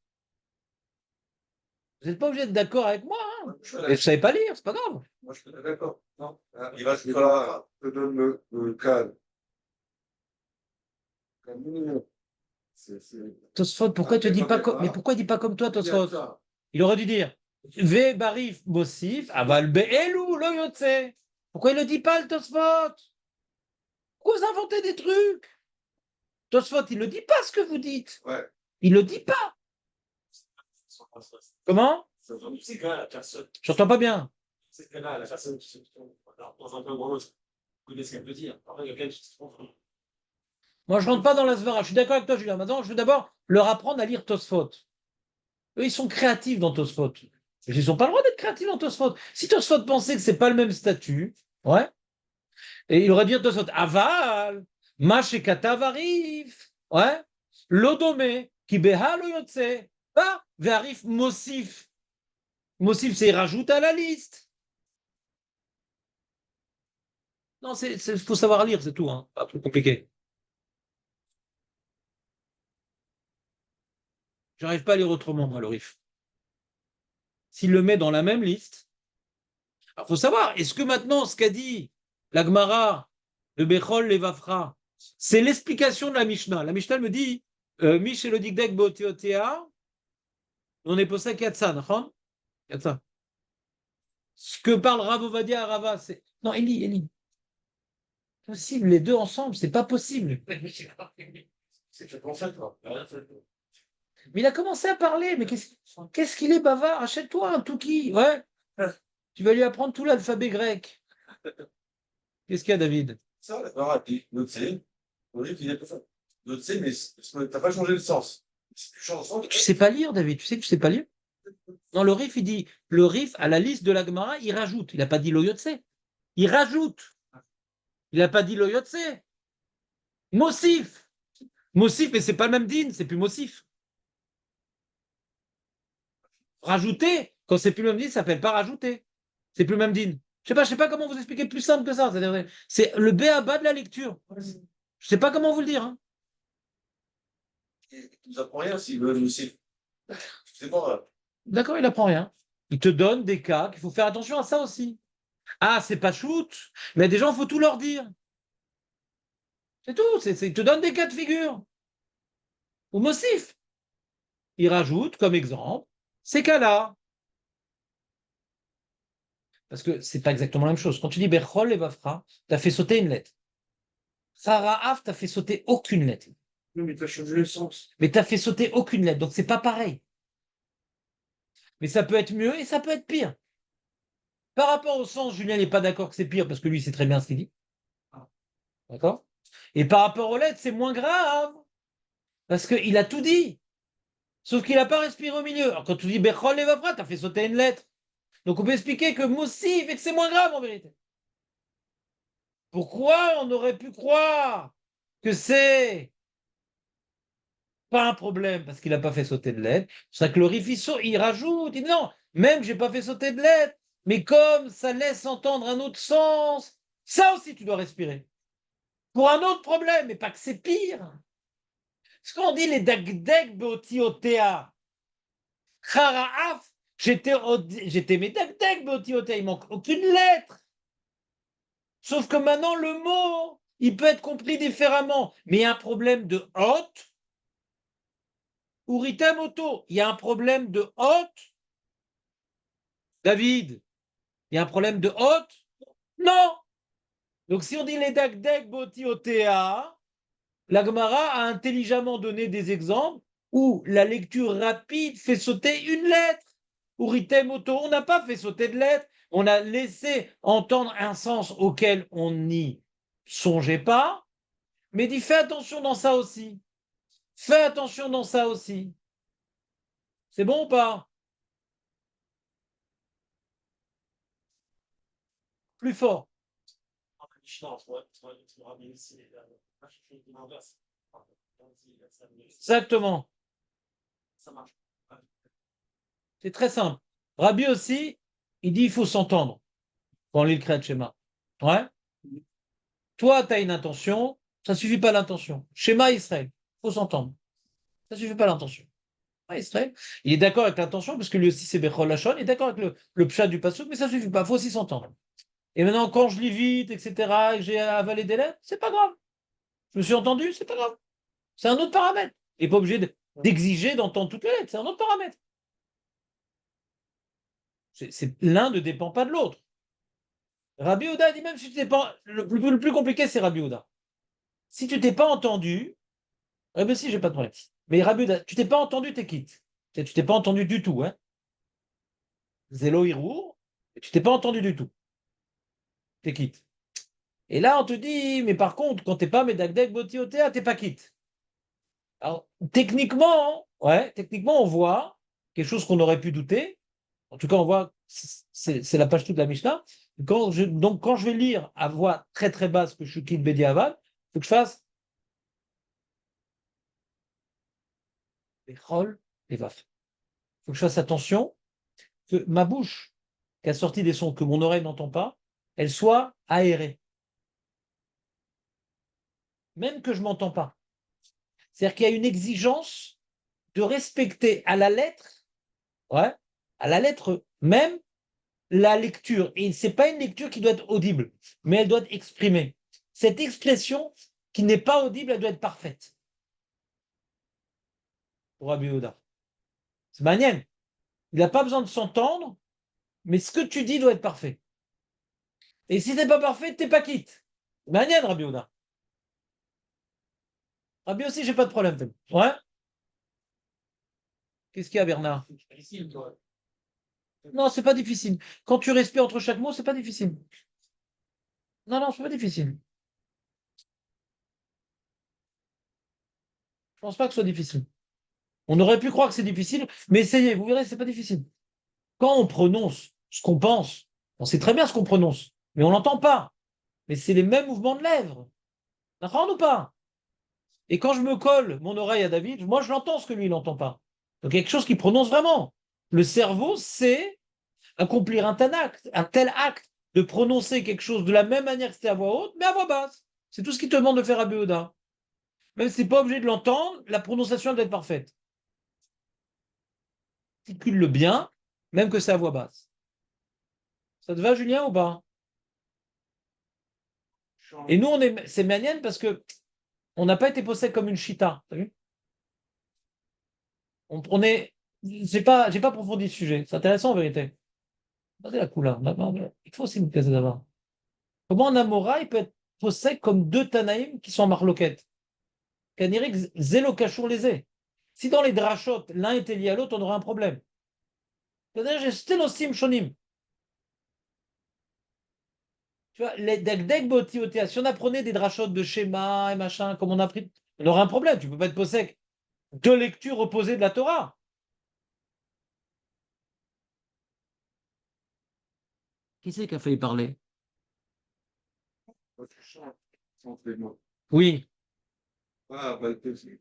Vous n'êtes pas obligé d'être d'accord avec moi, hein? Et je ne savais pas lire, c'est pas grave. Moi, je suis d'accord. Non. Il va se falloir. Je te donne le cadre. Tosfot, pourquoi tu dis pas comme. Mais pourquoi il dit pas comme toi, Tosfot? Il aurait dû dire Ve barif mosif, aval be'elu lo yotse. Pourquoi il ne le dit pas, le Tosfot? Pourquoi vous inventez des trucs? Tosfot, il ne dit pas ce que vous dites. Ouais. Il ne le dit pas. Comment? J'entends pas bien. Moi, je rentre pas dans la svara. Je suis d'accord avec toi, Julien. Maintenant, je veux d'abord leur apprendre à lire Tosfot. Eux, ils sont créatifs dans Tosfot. Ils n'ont pas le droit d'être créatifs dans Tosfot. Si Tosfot pensait que c'est pas le même statut, ouais, et il aurait dit Tosfot, aval, mashekatav arrive, ouais, l'odome, qui beha lo yotse, ah, ve'arif mosif. Mosif, c'est rajoute à la liste. Non, il faut savoir lire, c'est tout, hein. Pas trop compliqué. J'arrive pas à lire autrement, moi, le RIF. S'il le met dans la même liste, il faut savoir, est-ce que maintenant, ce qu'a dit la Gemara, le Bechol, les Vafra, c'est l'explication de la Mishnah. La Mishnah me dit, Mish et le Dikdek Boteotea, on est posé Yatsa, d'accord? Yatsa. Ce que parle Rav Ovadia à Rava, c'est. Non, Eli. Possible, les deux ensemble, c'est pas possible. C'est fait pour ça, toi. Mais il a commencé à parler. Mais qu'est-ce qu'il est bavard? Achète-toi un Touki. Ouais. Tu vas lui apprendre tout l'alphabet grec. Qu'est-ce qu'il y a, David? Ça, d'accord, et puis l'autre C, on dit qu'il est pas ça. L'autre C, mais t'as pas changé le sens. Si tu changes le sens, Tu sais pas lire, David. Tu sais que tu sais pas lire? Non, le Rif, il dit, le Rif, à la liste de la Gemara, il rajoute. Il n'a pas dit l'Oyotse. Il rajoute. Il n'a pas dit l'Oyotse. Mossif. Mossif, mais c'est pas le même din, c'est plus Mossif. Rajouter, quand c'est plus le même din, ça s'appelle pas rajouter. C'est plus le même din. Je sais pas comment vous expliquer plus simple que ça. C'est le b à bas de la lecture. Je sais pas comment vous le dire. Hein. il nous apprend rien s'il veut nous aussi. C'est pas. D'accord, il apprend rien. Il te donne des cas qu'il faut faire attention à ça aussi. Ah, c'est pas shoot, mais des gens, il faut tout leur dire. C'est tout. Il te donne des cas de figure. Ou Mossif. Il rajoute comme exemple ces cas-là. Parce que c'est pas exactement la même chose. Quand tu dis Bechol et Vafra, tu as fait sauter une lettre. Sara'af, tu as fait sauter aucune lettre. Oui, mais tu as changé le sens. Mais tu as fait sauter aucune lettre. Donc c'est pas pareil. Mais ça peut être mieux et ça peut être pire. Par rapport au sens, Julien n'est pas d'accord que c'est pire parce que lui, c'est très bien ce qu'il dit. D'accord? Et par rapport aux lettres, c'est moins grave. Parce qu'il a tout dit. Sauf qu'il n'a pas respiré au milieu. Alors quand tu dis Bechol et Vafra, tu as fait sauter une lettre. Donc on peut expliquer que Mossif et que c'est moins grave en vérité. Pourquoi on aurait pu croire que c'est pas un problème parce qu'il n'a pas fait sauter de lettres? C'est ça que le Rifisso, il rajoute, il dit non, même j'ai pas fait sauter de lettres, mais comme ça laisse entendre un autre sens, ça aussi tu dois respirer. Pour un autre problème, mais pas que c'est pire. Ce qu'on dit les dagdeg beotiotea, charaaf, j'étais mes dagdeg beotiotea, il manque aucune lettre. Sauf que maintenant, le mot, il peut être compris différemment. Mais il y a un problème de hôte ou ritamoto. Il y a un problème de hôte. David, il y a un problème de hôte? Non. Donc si on dit les dagdeg botiotea, la Gemara a intelligemment donné des exemples où la lecture rapide fait sauter une lettre. Ou ritamoto, on n'a pas fait sauter de lettre. On a laissé entendre un sens auquel on n'y songeait pas. Mais dis, fais attention dans ça aussi. Fais attention dans ça aussi. C'est bon ou pas? Plus fort. Exactement. C'est très simple. Rabbi aussi, il dit il faut s'entendre quand on lit le Kriyat Shema. Ouais. Toi, tu as une intention, ça ne suffit pas l'intention. Shema Israël, il faut s'entendre. Ça ne suffit pas l'intention. Israël, il est d'accord avec l'intention, parce que lui aussi c'est Bechol Lachon, il est d'accord avec le pshat du pasuk, mais ça ne suffit pas, il faut aussi s'entendre. Et maintenant, quand je lis vite, etc., et que j'ai avalé des lettres, c'est pas grave. Je me suis entendu, c'est pas grave. C'est un autre paramètre. Il n'est pas obligé d'exiger d'entendre toutes les lettres, c'est un autre paramètre. L'un ne dépend pas de l'autre. Rabbi Houda dit même si tu t'es pas. Le plus compliqué, c'est Rabbi Houda. Si tu t'es pas entendu, eh bien si, j'ai pas de problème. Mais Rabbi Houda, tu t'es pas entendu, t'es quitte. Tu t'es pas entendu du tout, hein. Zélo Hirour, tu t'es pas entendu du tout. T'es quitte. Et là, on te dit, mais par contre, quand t'es pas Medagdeg Botiotea, t'es pas quitte. Alors, techniquement, ouais, techniquement, on voit quelque chose qu'on aurait pu douter. En tout cas, on voit, c'est la page toute de la Mishnah. Donc, quand je vais lire à voix très très basse que je suis quitte Bediavad, il faut que je fasse les rôles, les vafs. Il faut que je fasse attention que ma bouche, qui a sorti des sons que mon oreille n'entend pas, elle soit aérée. Même que je ne m'entends pas. C'est-à-dire qu'il y a une exigence de respecter à la lettre, ouais, à la lettre même, la lecture. Et ce n'est pas une lecture qui doit être audible, mais elle doit être exprimée. Cette expression qui n'est pas audible, elle doit être parfaite. Pour Rabbi Yehuda. C'est manienne. Il n'a pas besoin de s'entendre, mais ce que tu dis doit être parfait. Et si ce n'est pas parfait, tu n'es pas quitte. C'est manienne, Rabbi Yehuda. Rabbi aussi, j'ai pas de problème. Ouais. Qu'est-ce qu'il y a, Bernard? Difficile, toi. Non, c'est pas difficile. Quand tu respires entre chaque mot, c'est pas difficile. Non, non, c'est pas difficile. Je pense pas que ce soit difficile. On aurait pu croire que c'est difficile, mais essayez, vous verrez, c'est pas difficile. Quand on prononce ce qu'on pense, on sait très bien ce qu'on prononce, mais on l'entend pas. Mais c'est les mêmes mouvements de lèvres. D'accord ou pas? Et quand je me colle mon oreille à David, moi je l'entends ce que lui il n'entend pas. Donc il y a quelque chose qu'il prononce vraiment. Le cerveau sait accomplir un tel acte de prononcer quelque chose de la même manière que c'était à voix haute, mais à voix basse. C'est tout ce qu'il te demande de faire à Béoda. Même si tu n'es pas obligé de l'entendre, la prononciation doit être parfaite. Articule-le bien, même que c'est à voix basse. Ça te va, Julien, ou pas? Et nous, c'est manienne parce que on n'a pas été posé comme une chita. T'as vu? On est, j'ai pas approfondi le sujet. C'est intéressant en vérité. Regardez la couleur. Il faut aussi me casser d'abord. Comment un Amora, il peut être posé comme deux Tanaïm qui sont en marloquette? Kanirik zélo kachour les est. Si dans les drachot, l'un était lié à l'autre, on aurait un problème. C'est-à-dire, j'ai sténosim shonim. Tu vois, les degdeg botiotea, si on apprenait des drachot de schéma et machin, comme on a appris, on aurait un problème. Tu peux pas être posé deux lectures opposées de la Torah. Qui c'est qui a failli parler? Oui. Ah, bah, c'est-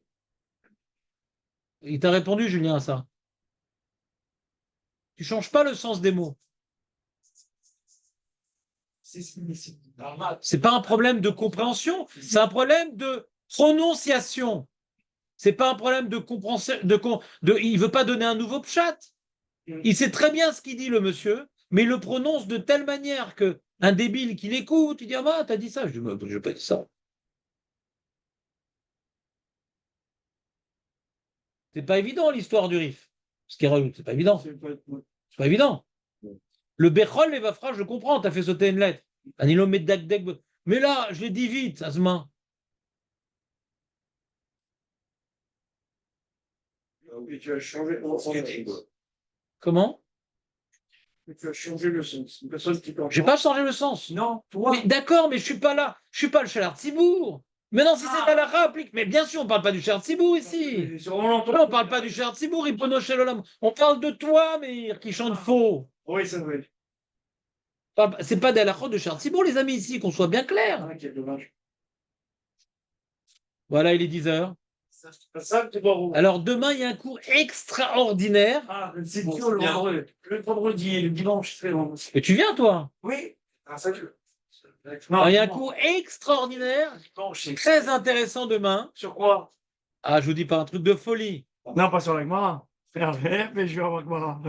Il t'a répondu, Julien, à ça. Tu changes pas le sens des mots. c'est normal. C'est pas un problème de compréhension, c'est un problème de prononciation. C'est pas un problème de compréhension. Il veut pas donner un nouveau pchat. Il sait très bien ce qu'il dit, le monsieur, mais il le prononce de telle manière que un débile qui l'écoute, il dit ah bah t'as dit ça. Je dis bah, je n'ai pas dit ça. C'est pas évident l'histoire du Rif. Ce qui rajoute, c'est pas évident. C'est pas évident. Le Bechol, les Vafra, je comprends, t'as fait sauter une lettre. Anilo Meddagdeg. Mais là, je l'ai dit vite, Asma. Et tu as changé Comment? tu as changé le sens. Une personne qui peut J'ai pas changé le sens. Non, toi. Mais d'accord, mais je suis pas là. Je suis pas le Chalar Tzibour. Mais non, si c'est la Lara, applique. Mais bien sûr, on parle pas du Chalar Tzibour ici. On parle pas du Chalar Tzibour, Ripono Shelolam. On parle de toi, Meir, qui chante faux. Oui, c'est vrai. C'est pas des halachot de Chalar Tzibour, les amis, ici, qu'on soit bien clair. Ah, quel dommage. Voilà, il est 10h. Ça, tu dois rouvrir. Alors, demain, il y a un cours extraordinaire. Ah, c'est dur le vendredi. Le vendredi et le dimanche, c'est long. Et tu viens, toi? Oui. Ah, ça, tu... Alors, il y a un cours extraordinaire, très intéressant demain. Sur quoi? Ah, je vous dis pas un truc de folie. Non, pas sur la Gemara. Faire mais je vais avoir Gemara.